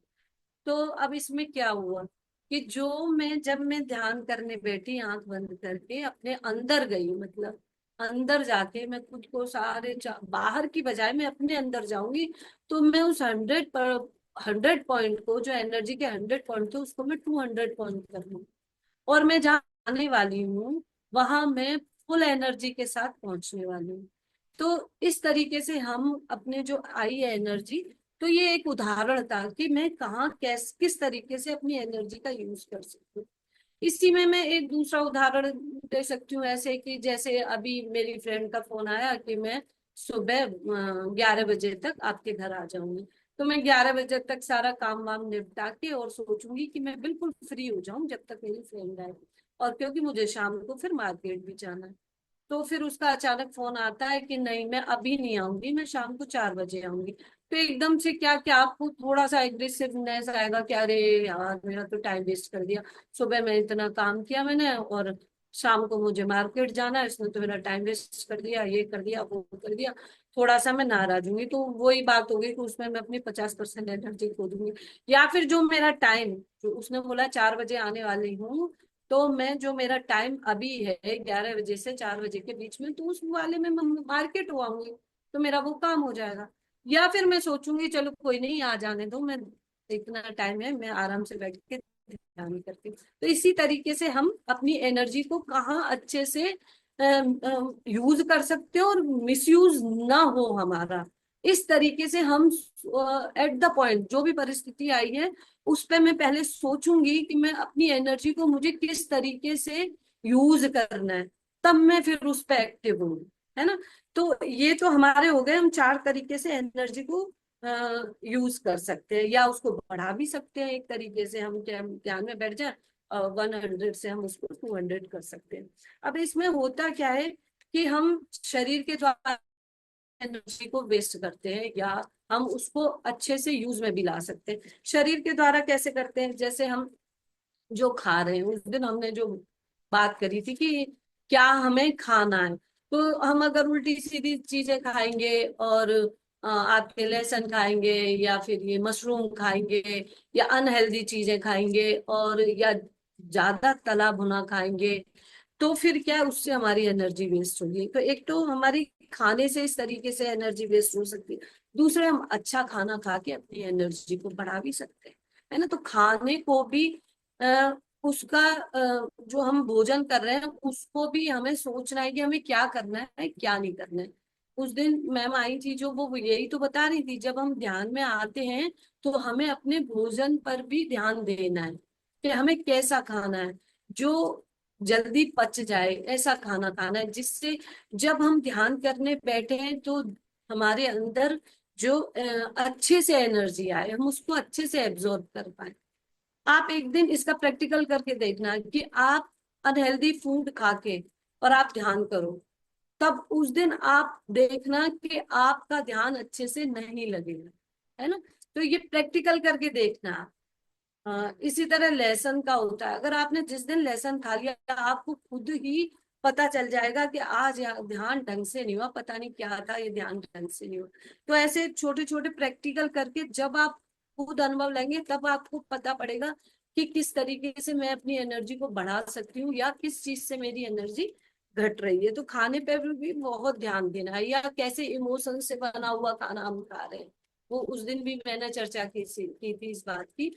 तो अब इसमें क्या हुआ कि जो मैं, जब मैं ध्यान करने बैठी आंख बंद करके अपने अंदर गई, मतलब अंदर जाके मैं खुद को बाहर की बजाय मैं अपने अंदर जाऊंगी, तो मैं उस 100 पॉइंट को, जो एनर्जी के 100 पॉइंट थे, उसको मैं 200 पॉइंट कर लूँ। और मैं जहाँ आने वाली हूँ वहां मैं फुल एनर्जी के साथ पहुंचने वाली हूँ। तो इस तरीके से हम अपने जो आई है एनर्जी, तो ये एक उदाहरण था कि मैं कहाँ किस तरीके से अपनी एनर्जी का यूज कर सकती हूँ। इसी में मैं एक दूसरा उदाहरण दे सकती हूँ, ऐसे कि जैसे अभी मेरी फ्रेंड का फोन आया कि मैं सुबह 11 बजे तक आपके घर आ जाऊंगी। तो मैं 11 बजे तक सारा काम वाम निपटा के और सोचूंगी कि मैं बिल्कुल फ्री हो जाऊं जब तक मेरी फ्रेंड आए। और क्योंकि मुझे शाम को फिर मार्केट भी जाना है, तो फिर उसका अचानक फोन आता है कि नहीं मैं अभी नहीं आऊंगी, मैं शाम को 4 बजे आऊंगी। तो एकदम से क्या क्या आपको थोड़ा सा एग्रेसिवनेस आएगा कि अरे यार मेरा तो टाइम वेस्ट कर दिया, सुबह में इतना काम किया मैंने और शाम को मुझे मार्केट जाना है, इसने तो मेरा टाइम वेस्ट कर दिया, ये कर दिया वो कर दिया। थोड़ा सा मैं नाराज हूंगी, तो वही बात होगी कि उसमें मैं अपनी 50% एनर्जी खो दूंगी। या फिर जो मेरा टाइम, जो उसने बोला 4 बजे आने वाली हूँ, तो मैं जो मेरा टाइम अभी है 11 बजे से 4 बजे के बीच में, तो उस वाले में मैं मार्केट हो आऊंगी, तो मेरा वो काम हो जाएगा। या फिर मैं सोचूंगी चलो कोई नहीं, आ जाने दो, मैं इतना टाइम है, मैं आराम से बैठ के ध्यान करती हूँ। तो इसी तरीके से हम अपनी एनर्जी को कहाँ अच्छे से यूज कर सकते हो और मिसयूज ना हो हमारा। इस तरीके से हम एट द पॉइंट जो भी परिस्थिति आई है उस पे मैं पहले सोचूंगी कि मैं अपनी एनर्जी को मुझे किस तरीके से यूज करना है, तब मैं फिर उस पे एक्टिव हूँ, है ना। तो ये तो हमारे हो गए, हम 4 तरीके से एनर्जी को यूज कर सकते हैं, या उसको बढ़ा भी सकते हैं। एक तरीके से हम क्या, ध्यान में बैठ जाए, 100 से हम उसको 200 कर सकते हैं। अब इसमें होता क्या है कि हम शरीर के द्वारा एनर्जी को वेस्ट करते हैं, या हम उसको अच्छे से यूज में भी ला सकते हैं। शरीर के द्वारा कैसे करते हैं, जैसे हम जो खा रहे हैं, उस दिन हमने जो बात करी थी कि क्या हमें खाना है, तो हम अगर उल्टी सीधी चीजें खाएंगे और आपके लहसुन खाएंगे या फिर ये मशरूम खाएंगे या अनहेल्दी चीजें खाएंगे और या ज्यादा तला भुना खाएंगे, तो फिर क्या है, उससे हमारी एनर्जी वेस्ट होगी। तो एक तो हमारी खाने से इस तरीके से एनर्जी वेस्ट हो सकती है, दूसरे हम अच्छा खाना खा के अपनी एनर्जी को बढ़ा भी सकते हैं, है ना। तो खाने को भी उसका जो हम भोजन कर रहे हैं उसको भी हमें सोचना है कि हमें क्या करना है क्या नहीं करना है। उस दिन मैम आई थी जो वो यही तो बता रही थी, जब हम ध्यान में आते हैं तो हमें अपने भोजन पर भी ध्यान देना है कि हमें कैसा खाना है, जो जल्दी पच जाए ऐसा खाना खाना है, जिससे जब हम ध्यान करने बैठे हैं तो हमारे अंदर जो अच्छे से एनर्जी आए, हम उसको अच्छे से एब्जॉर्ब कर पाए। आप एक दिन इसका प्रैक्टिकल करके देखना कि आप अनहेल्दी फूड खा के और आप ध्यान करो, तब उस दिन आप देखना कि आपका ध्यान अच्छे से नहीं लगेगा, है ना। तो ये प्रैक्टिकल करके देखना आप। इसी तरह लहसुन का होता है, अगर आपने जिस दिन लहसुन खा लिया आपको खुद ही पता चल जाएगा कि आज ध्यान ढंग से नहीं हुआ, पता नहीं क्या था, ये ध्यान ढंग से नहीं हुआ। तो ऐसे छोटे छोटे प्रैक्टिकल करके जब आप खुद अनुभव लेंगे तब आपको पता पड़ेगा कि किस तरीके से मैं अपनी एनर्जी को बढ़ा सकती हूँ या किस चीज से मेरी एनर्जी घट रही है। तो खाने पे भी बहुत ध्यान देना है, या कैसे इमोशन से बना हुआ खाना हम खा रहे हैं। वो उस दिन भी मैंने चर्चा की थी इस बात की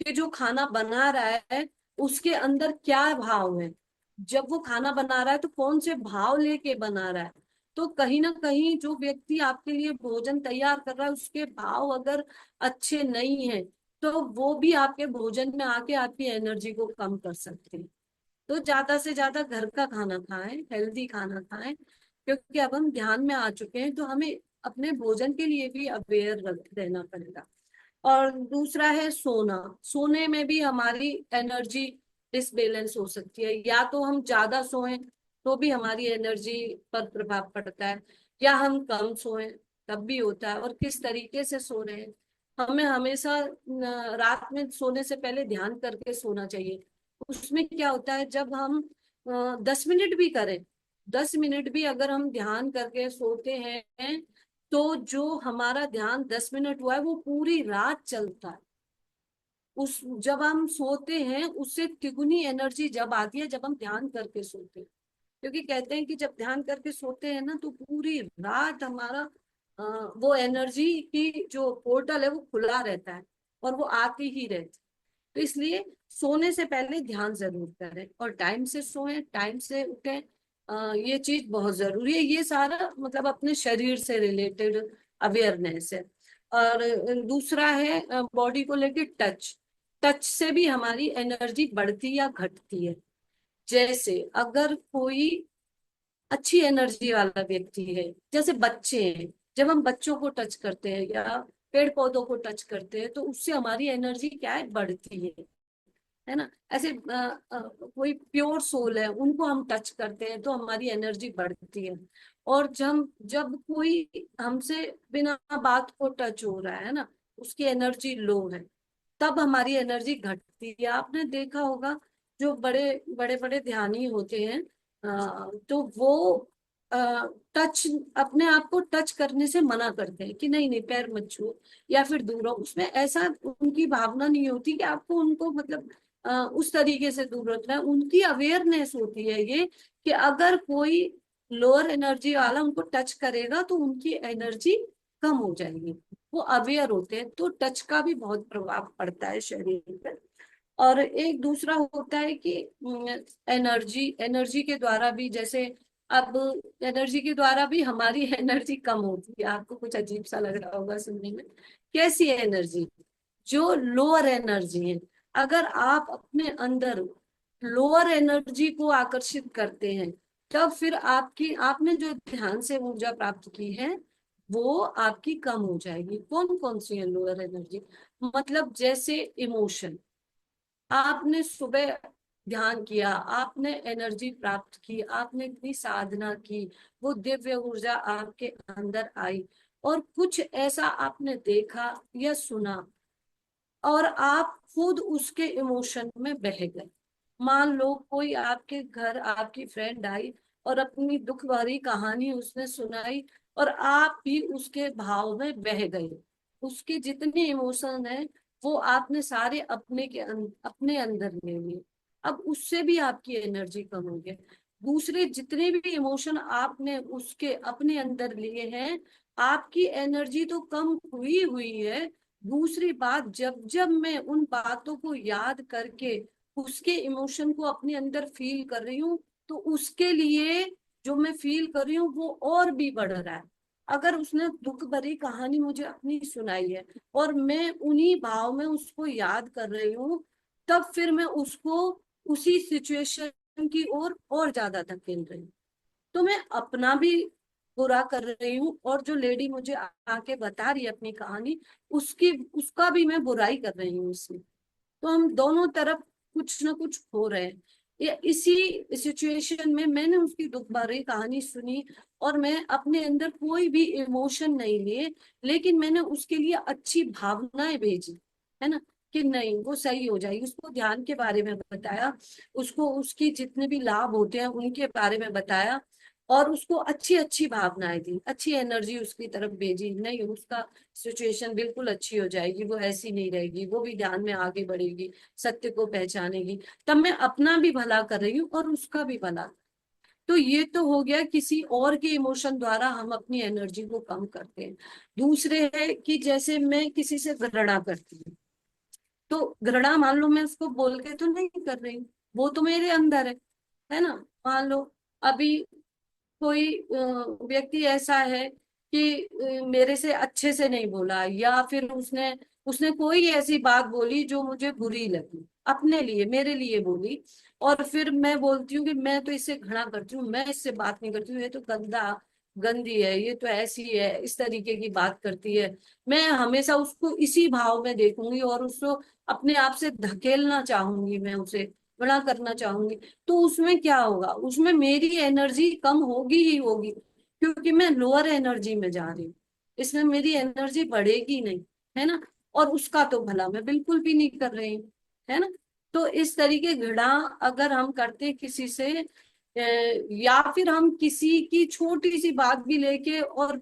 कि जो खाना बना रहा है उसके अंदर क्या भाव है, जब वो खाना बना रहा है तो कौन से भाव लेके बना रहा है। तो कहीं ना कहीं जो व्यक्ति आपके लिए भोजन तैयार कर रहा है उसके भाव अगर अच्छे नहीं है तो वो भी आपके भोजन में आके आपकी एनर्जी को कम कर सकते हैं। तो ज्यादा से ज्यादा घर का खाना खाएं, हेल्दी खाना खाएं, क्योंकि अब हम ध्यान में आ चुके हैं तो हमें अपने भोजन के लिए भी अवेयर रख देना पड़ेगा। और दूसरा है सोना। सोने में भी हमारी एनर्जी डिसबैलेंस हो सकती है, या तो हम ज्यादा सोएं तो भी हमारी एनर्जी पर प्रभाव पड़ता है, या हम कम सोएं तब भी होता है। और किस तरीके से सो रहे हैं, हमें हमेशा रात में सोने से पहले ध्यान करके सोना चाहिए। उसमें क्या होता है, जब हम 10 मिनट भी करें, 10 मिनट भी अगर हम ध्यान करके सोते हैं तो जो हमारा ध्यान 10 मिनट हुआ है वो पूरी रात चलता है। उस जब हम सोते हैं उससे तिगुनी एनर्जी जब आती है जब हम ध्यान करके सोते हैं, क्योंकि कहते हैं कि जब ध्यान करके सोते हैं ना तो पूरी रात हमारा वो एनर्जी की जो पोर्टल है वो खुला रहता है और वो आती ही रहती है। तो इसलिए सोने से पहले ध्यान जरूर करें और टाइम से सोएं, टाइम से उठें। ये चीज बहुत जरूरी है। ये सारा मतलब अपने शरीर से रिलेटेड अवेयरनेस है। और दूसरा है बॉडी को लेके टच। टच से भी हमारी एनर्जी बढ़ती या घटती है। जैसे अगर कोई अच्छी एनर्जी वाला व्यक्ति है, जैसे बच्चे हैं, जब हम बच्चों को टच करते हैं या पेड़ पौधों को टच करते हैं तो उससे हमारी एनर्जी क्या है, बढ़ती है ना। ऐसे कोई प्योर सोल है उनको हम टच करते हैं तो हमारी एनर्जी बढ़ती है। और जब कोई हमसे बिना बात को टच हो रहा है ना, उसकी एनर्जी लो है, तब हमारी एनर्जी घटती है। आपने देखा होगा जो बड़े बड़े बड़े ध्यानी होते हैं तो वो टच अपने आप को टच करने से मना करते हैं कि नहीं नहीं पैर मत छुओ या फिर दूर रहो। उसमें ऐसा उनकी भावना नहीं होती कि आपको उनको मतलब उस तरीके से दूर रखना है। उनकी अवेयरनेस होती है ये कि अगर कोई लोअर एनर्जी वाला उनको टच करेगा तो उनकी एनर्जी कम हो जाएगी। वो अवेयर होते हैं। तो टच का भी बहुत प्रभाव पड़ता है शरीर पर। और एक दूसरा होता है कि एनर्जी एनर्जी के द्वारा भी, जैसे अब एनर्जी के द्वारा भी हमारी एनर्जी कम होती है। आपको कुछ अजीब सा लग रहा होगा सुनने में। कैसी एनर्जी? जो लोअर एनर्जी है, अगर आप अपने अंदर लोअर एनर्जी को आकर्षित करते हैं तब फिर आपकी आपने जो ध्यान से ऊर्जा प्राप्त की है वो आपकी कम हो जाएगी। कौन कौन सी है लोअर एनर्जी? मतलब जैसे इमोशन, आपने सुबह ध्यान किया, आपने एनर्जी प्राप्त की, आपने इतनी साधना की, वो दिव्य ऊर्जा आपके अंदर आई और कुछ ऐसा आपने देखा या सुना और आप खुद उसके इमोशन में बह गए। मान लो कोई आपके घर आपकी फ्रेंड आई और अपनी दुख भरी कहानी उसने सुनाई, और आप भी उसके भाव में बह गए। उसके जितने इमोशन है वो आपने सारे अपने अंदर ले लिए। अब उससे भी आपकी एनर्जी कम हो गई। दूसरे जितने भी इमोशन आपने उसके अपने अंदर लिए हैं, आपकी एनर्जी तो कम हुई हुई है। दूसरी बात, जब जब मैं उन बातों को याद करके उसके इमोशन को अपने अंदर फील कर रही हूँ, तो उसके लिए जो मैं फील कर रही हूँ वो और भी बढ़ रहा है। अगर उसने दुख भरी कहानी मुझे अपनी सुनाई है और मैं उन्हीं भाव में उसको याद कर रही हूँ, तब फिर मैं उसको उसी सिचुएशन की और ज्यादा धकेल रही हूँ। तो मैं अपना भी बुरा कर रही हूँ, और जो लेडी मुझे आके बता रही है अपनी कहानी, उसकी उसका भी मैं बुराई कर रही हूँ इसमें। तो हम दोनों तरफ कुछ ना कुछ हो रहे हैं। ये इसी सिचुएशन में मैंने उसकी दुख भरी कहानी सुनी, और मैं अपने अंदर कोई भी इमोशन नहीं लिए, लेकिन मैंने उसके लिए अच्छी भावनाएं भेजी, है ना, कि नहीं वो सही हो जाएगी। उसको ध्यान के बारे में बताया, उसको उसकी जितने भी लाभ होते हैं उनके बारे में बताया, और उसको अच्छी अच्छी भावनाएं दी, अच्छी एनर्जी उसकी तरफ भेजी। नहीं, उसका सिचुएशन बिल्कुल अच्छी हो जाएगी, वो ऐसी नहीं रहेगी, वो भी ध्यान में आगे बढ़ेगी, सत्य को पहचानेगी। तब मैं अपना भी भला कर रही हूँ और उसका भी भला। तो ये तो हो गया किसी और के इमोशन द्वारा हम अपनी एनर्जी को कम करते हैं। दूसरे है कि जैसे मैं किसी से घृणा करती हूँ, तो घृणा मान लो मैं उसको बोल के तो नहीं कर रही हूँ, वो तो मेरे अंदर है ना। मान लो अभी कोई व्यक्ति ऐसा है कि मेरे से अच्छे से नहीं बोला, या फिर उसने उसने कोई ऐसी बात बोली जो मुझे बुरी लगी, अपने लिए मेरे लिए बोली, और फिर मैं बोलती हूँ कि मैं तो इससे घृणा करती हूँ, मैं इससे बात नहीं करती हूँ, ये तो गंदी है, ये तो ऐसी है, इस तरीके की बात करती है। मैं हमेशा उसको इसी भाव में देखूंगी और उसको अपने आप से धकेलना चाहूंगी, मैं उसे बड़ा करना चाहूंगी। तो उसमें क्या होगा, उसमें मेरी एनर्जी कम होगी ही होगी, क्योंकि मैं लोअर एनर्जी में जा रही हूँ। इसमें मेरी एनर्जी बढ़ेगी नहीं, है ना। और उसका तो भला मैं बिल्कुल भी नहीं कर रही हूँ, है ना। तो इस तरीके घृणा अगर हम करते हैं किसी से, या फिर हम किसी की छोटी सी बात भी लेके और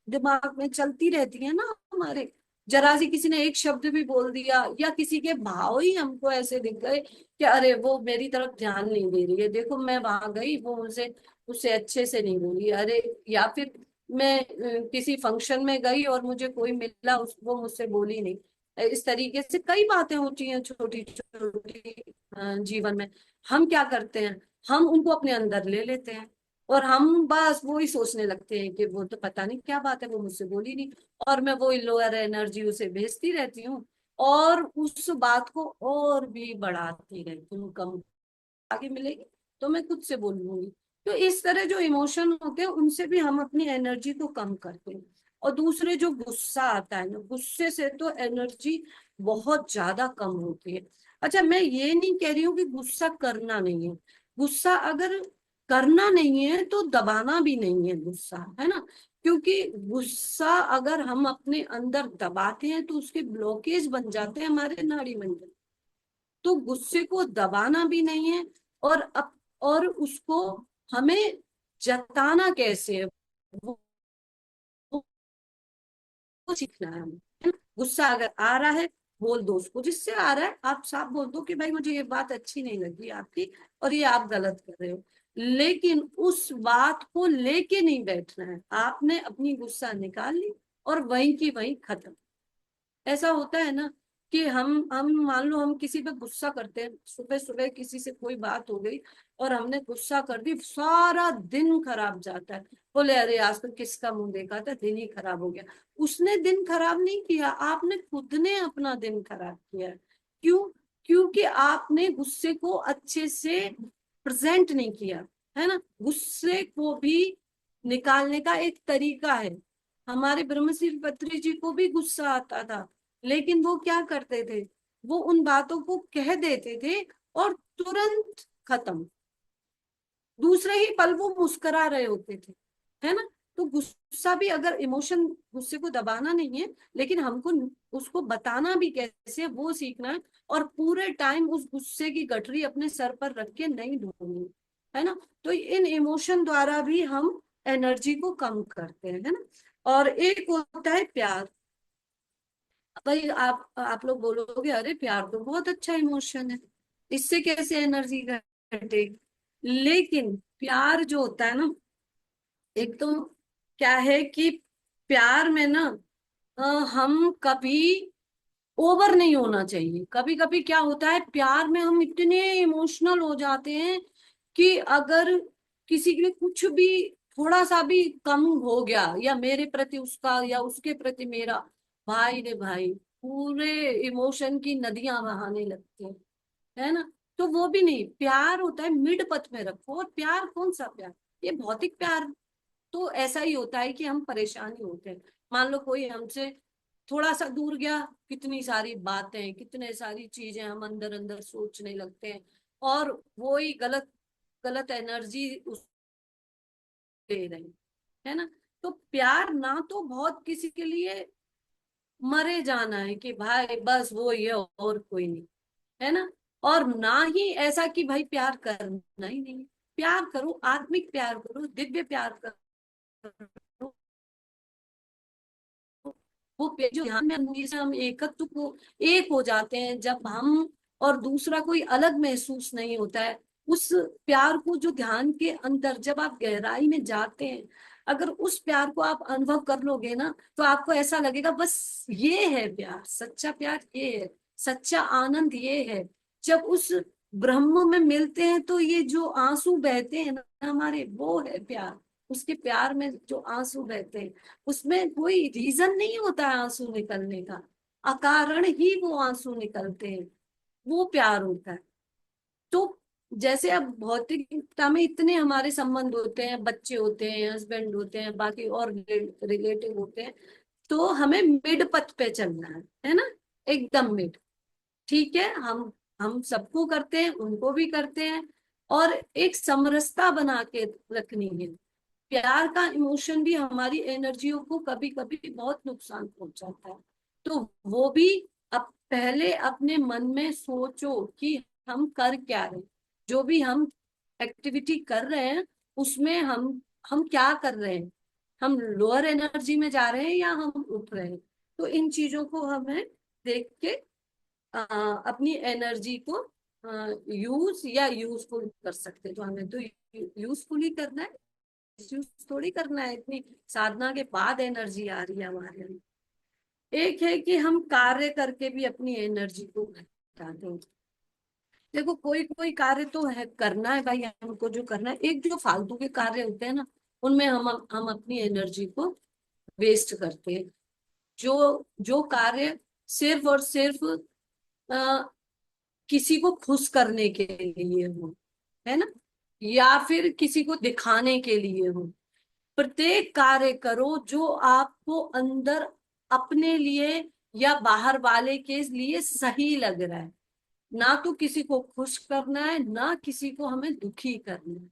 दिमाग में चलती रहती है ना हमारे, जरा सी किसी ने एक शब्द भी बोल दिया, या किसी के भाव ही हमको ऐसे दिख गए कि अरे वो मेरी तरफ ध्यान नहीं दे रही है, देखो मैं वहां गई, वो मुझसे उससे अच्छे से नहीं बोली, अरे। या फिर मैं किसी फंक्शन में गई और मुझे कोई मिला, वो मुझसे बोली नहीं। इस तरीके से कई बातें होती हैं छोटी छोटी जीवन में। हम क्या करते हैं, हम उनको अपने अंदर ले लेते हैं, और हम बस वो ही सोचने लगते हैं कि वो तो पता नहीं क्या बात है, वो मुझसे बोली नहीं, और मैं वो लोअर एनर्जी उसे भेजती रहती हूँ, और उस बात को और भी बढ़ाती रहती हूँ। कम आगे मिलेगी तो मैं खुद से बोलूंगी। तो इस तरह जो इमोशन होते हैं उनसे भी हम अपनी एनर्जी को कम करते हैं। और दूसरे जो गुस्सा आता है ना, गुस्से से तो एनर्जी बहुत ज्यादा कम होती है। अच्छा, मैं ये नहीं कह रही हूँ कि गुस्सा करना नहीं है। गुस्सा अगर करना नहीं है तो दबाना भी नहीं है गुस्सा, है ना। क्योंकि गुस्सा अगर हम अपने अंदर दबाते हैं तो उसके ब्लॉकेज बन जाते हैं हमारे नाड़ी मंडल। तो गुस्से को दबाना भी नहीं है, और उसको हमें जताना कैसे है, वो वो सीखना है हमें, है ना? गुस्सा अगर आ रहा है, बोल दो उसको, जिससे आ रहा है आप साफ बोल दो कि भाई मुझे ये बात अच्छी नहीं लगी आपकी, और ये आप गलत कर रहे हो। लेकिन उस बात को लेके नहीं बैठना है, आपने अपनी गुस्सा निकाल ली और वहीं की वहीं खत्म। ऐसा होता है ना कि हम मान लो हम किसी पे गुस्सा करते हैं, सुबह सुबह किसी से कोई बात हो गई और हमने गुस्सा कर दी, सारा दिन खराब जाता है। बोले अरे आज तो किसका मुंह देखा था, दिन ही खराब हो गया। उसने दिन खराब नहीं किया, आपने खुद ने अपना दिन खराब किया है। क्यों? क्योंकि आपने गुस्से को अच्छे से प्रेजेंट नहीं किया, है ना। गुस्से को भी निकालने का एक तरीका है। हमारे ब्रह्मश्री पत्री जी को भी गुस्सा आता था, लेकिन वो क्या करते थे, वो उन बातों को कह देते थे और तुरंत खत्म। दूसरे ही पल वो मुस्कुरा रहे होते थे, है ना। तो गुस्सा भी अगर इमोशन, गुस्से को दबाना नहीं है, लेकिन हमको उसको बताना भी कैसे है, वो सीखना है। और पूरे टाइम उस गुस्से की गठरी अपने सर पर रख के नहीं ढोनी, है ना। तो इन इमोशन द्वारा भी हम एनर्जी को कम करते हैं, है ना। और एक होता है प्यार। भाई आप लोग बोलोगे अरे प्यार तो बहुत अच्छा इमोशन है, इससे कैसे एनर्जी घटेगी। लेकिन प्यार जो होता है ना, एक तो क्या है कि प्यार में ना हम कभी ओवर नहीं होना चाहिए। कभी कभी क्या होता है प्यार में हम इतने इमोशनल हो जाते हैं कि अगर किसी के लिए कुछ भी थोड़ा सा भी कम हो गया, या मेरे प्रति उसका या उसके प्रति मेरा, भाई रे भाई पूरे इमोशन की नदियां बहाने लगते हैं, है ना। तो वो भी नहीं, प्यार होता है मिड पथ में रखो। और प्यार कौन सा प्यार, ये भौतिक प्यार तो ऐसा ही होता है कि हम परेशान ही होते हैं। मान लो कोई हमसे थोड़ा सा दूर गया, कितनी सारी बातें कितने सारी चीजें हम अंदर अंदर सोचने लगते हैं, और वो ही गलत गलत एनर्जी उस दे रहे हैं, है ना। तो प्यार ना तो बहुत किसी के लिए मरे जाना है कि भाई बस वो ही है और कोई नहीं, है ना। और ना ही ऐसा कि भाई प्यार करना ही नहीं है। प्यार करो, आत्मिक प्यार करो, दिव्य प्यार करो। जो ध्यान में हमेशा हम एकत्व को एक हो जाते हैं, जब हम और दूसरा कोई अलग महसूस नहीं होता है। उस प्यार को जो ध्यान के अंदर जब आप गहराई में जाते हैं, अगर उस प्यार को आप अनुभव कर लोगे ना, तो आपको ऐसा लगेगा बस ये है प्यार, सच्चा प्यार ये है, सच्चा आनंद ये है। जब उस ब्रह्म में मिलते हैं तो ये जो आंसू बहते हैं ना हमारे, वो है प्यार। उसके प्यार में जो आंसू बहते हैं, उसमें कोई रीजन नहीं होता है आंसू निकलने का, अकारण ही वो आंसू निकलते हैं, वो प्यार होता है। तो जैसे अब भौतिकता में इतने हमारे संबंध होते हैं, बच्चे होते हैं, हस्बैंड होते हैं, बाकी और रिलेटिव होते हैं, तो हमें मिड पथ पे चलना है ना, एकदम मिड। ठीक है, हम सबको करते हैं, उनको भी करते हैं, और एक समरसता बना के रखनी है। प्यार का इमोशन भी हमारी एनर्जियों को कभी कभी बहुत नुकसान पहुंचाता है। तो वो भी अब पहले अपने मन में सोचो कि हम कर क्या रहे हैं। जो भी हम एक्टिविटी कर रहे हैं उसमें हम क्या कर रहे हैं, हम लोअर एनर्जी में जा रहे हैं या हम उठ रहे हैं। तो इन चीजों को हमें देख के अपनी एनर्जी को यूज या यूजफुल कर सकते हैं। तो हमें तो यूजफुल ही करना है, यूज थोड़ी करना है। इतनी साधना के बाद एनर्जी आ रही है हमारे अंदर। एक है कि हम कार्य करके भी अपनी एनर्जी को घटाते हैं। देखो कोई कोई कार्य तो है करना है भाई, हमको जो करना है। एक जो फालतू के कार्य होते हैं ना, उनमें हम अपनी एनर्जी को वेस्ट करते हैं। जो जो कार्य सिर्फ और सिर्फ आ, किसी को खुश करने के लिए हो, है ना, या फिर किसी को दिखाने के लिए हो। प्रत्येक कार्य करो जो आपको अंदर अपने लिए या बाहर वाले के लिए सही लग रहा है। ना तो किसी को खुश करना है, ना किसी को हमें दुखी करना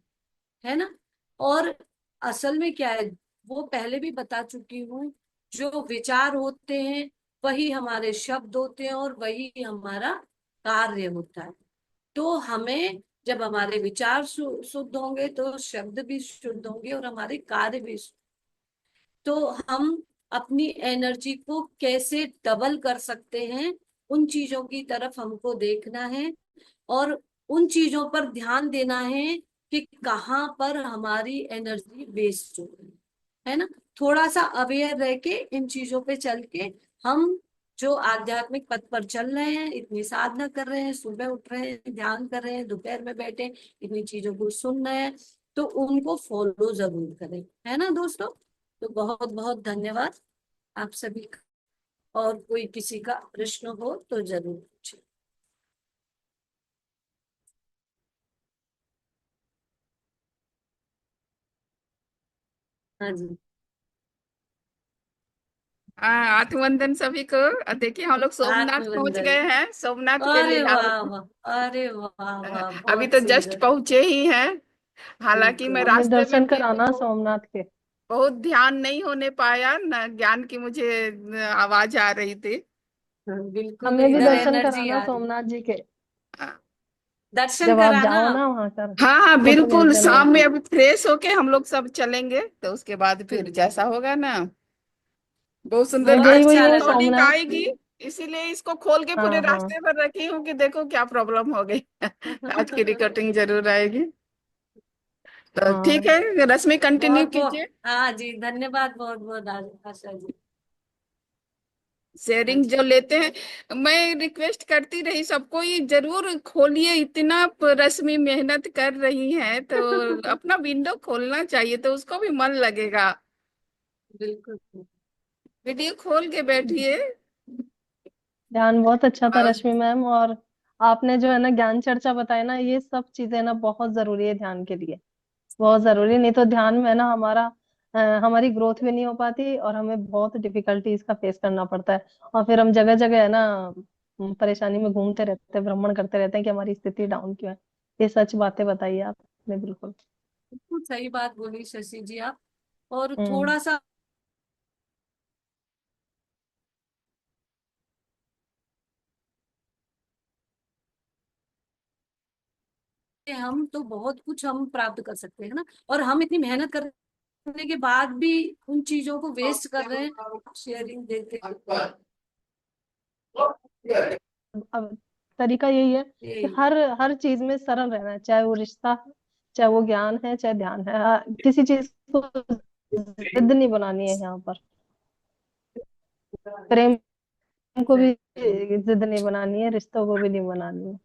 है ना। और असल में क्या है, वो पहले भी बता चुकी हूँ, जो विचार होते हैं वही हमारे शब्द होते हैं और वही हमारा कार्य होता है। तो हमें जब हमारे विचार शुद्ध होंगे तो शब्द भी शुद्ध होंगे और हमारे कार्य भी। तो हम अपनी एनर्जी को कैसे डबल कर सकते हैं, उन चीजों की तरफ हमको देखना है, और उन चीजों पर ध्यान देना है कि कहाँ पर हमारी एनर्जी वेस्ट हो रही है ना। थोड़ा सा अवेयर रह के इन चीजों पे चल के हम जो आध्यात्मिक पथ पर चल रहे हैं, इतनी साधना कर रहे हैं, सुबह उठ रहे हैं, ध्यान कर रहे हैं, दोपहर में बैठे इतनी चीजों को सुन रहे हैं, तो उनको फॉलो जरूर करें, है ना दोस्तों। तो बहुत बहुत धन्यवाद आप सभी का। और कोई किसी का प्रश्न हो तो जरूर पूछे। हाँ जी। आत्मवंदन सभी को। देखिए हम लोग सोमनाथ पहुंच आत्मबंधन। गए हैं, सोमनाथ के अरे लिए हम वाह लोग वाह, अरे वाह वाह, अभी बहुत तो जस्ट सुंदर। पहुंचे ही हैं। हालांकि मैं बिल्कुल। हमें रास्ते में दर्शन थी तो कराना सोमनाथ के। बहुत ध्यान नहीं होने पाया ना, ज्ञान की मुझे आवाज आ रही थी। हाँ, बिल्कुल हमें भी इधर दर्शन एनर्जी कराना आ रही। सोमनाथ जी के। दर्शन जब आप कराना। जाओ ना वहां कर, हाँ हाँ फोटो बिल्कुल, खींचना। शाम में अभी फ्रेश होके हम लोग सब चलेंगे, तो उसके बाद फिर जैसा होगा ना। बहुत सुंदर, और बहुत यही आज वही अच्छा कल है लगा। ट्रॉलिंग सोमनाथ। आएगी, इसीलिए इसको खोल के पूरे हाँ हाँ रास्ते पर रखी हूँ कि देखो क्या प्रॉब्लम हो गई। आज की रिकॉर्डिंग जरूर आएगी। तो ठीक हाँ। है, रश्मि कंटिन्यू बहुत बहुत, कीजिए। हाँ जी, धन्यवाद बहुत बहुत आशा जी। हाँ शेयरिंग जी। जो लेते हैं, मैं रिक्वेस्ट करती रही सबको, ये जरूर खोलिए, इतना रश्मि मेहनत कर रही हैं तो अपना विंडो खोलना चाहिए, तो उसको भी मन लगेगा। बिल्कुल। वीडियो खोल के बैठिए। ध्यान बहुत अच्छा था और रश्मि मैम। और आपने जो है ना ज्ञान चर्चा बताई ना, ये सब चीजें ना बहुत जरूरी है ध्यान के लिए। बहुत जरूरी, नहीं तो ध्यान में ना हमारा हमारी ग्रोथ भी नहीं हो पाती, और हमें बहुत डिफिकल्टीज का फेस करना पड़ता है। और फिर हम जगह जगह है ना परेशानी में घूमते रहते हैं, भ्रमण करते रहते हैं कि हमारी स्थिति डाउन क्यों है। ये सच बातें बताइए आपने, बिल्कुल। बिल्कुल सही बात बोली शशि जी आप। और हम्म। थोड़ा सा हम तो बहुत कुछ हम प्राप्त कर सकते हैं ना, और हम इतनी मेहनत करने के बाद भी उन चीजों को वेस्ट कर रहे हैं शेयरिंग देते अब तरीका यही है कि हुए। हर हर चीज में सरल रहना है, चाहे वो रिश्ता है, चाहे वो ज्ञान है, चाहे ध्यान है। किसी चीज को जिद नहीं बनानी है यहाँ पर। प्रेम को भी जिद नहीं बनानी है, रिश्तों को भी नहीं बनानी है।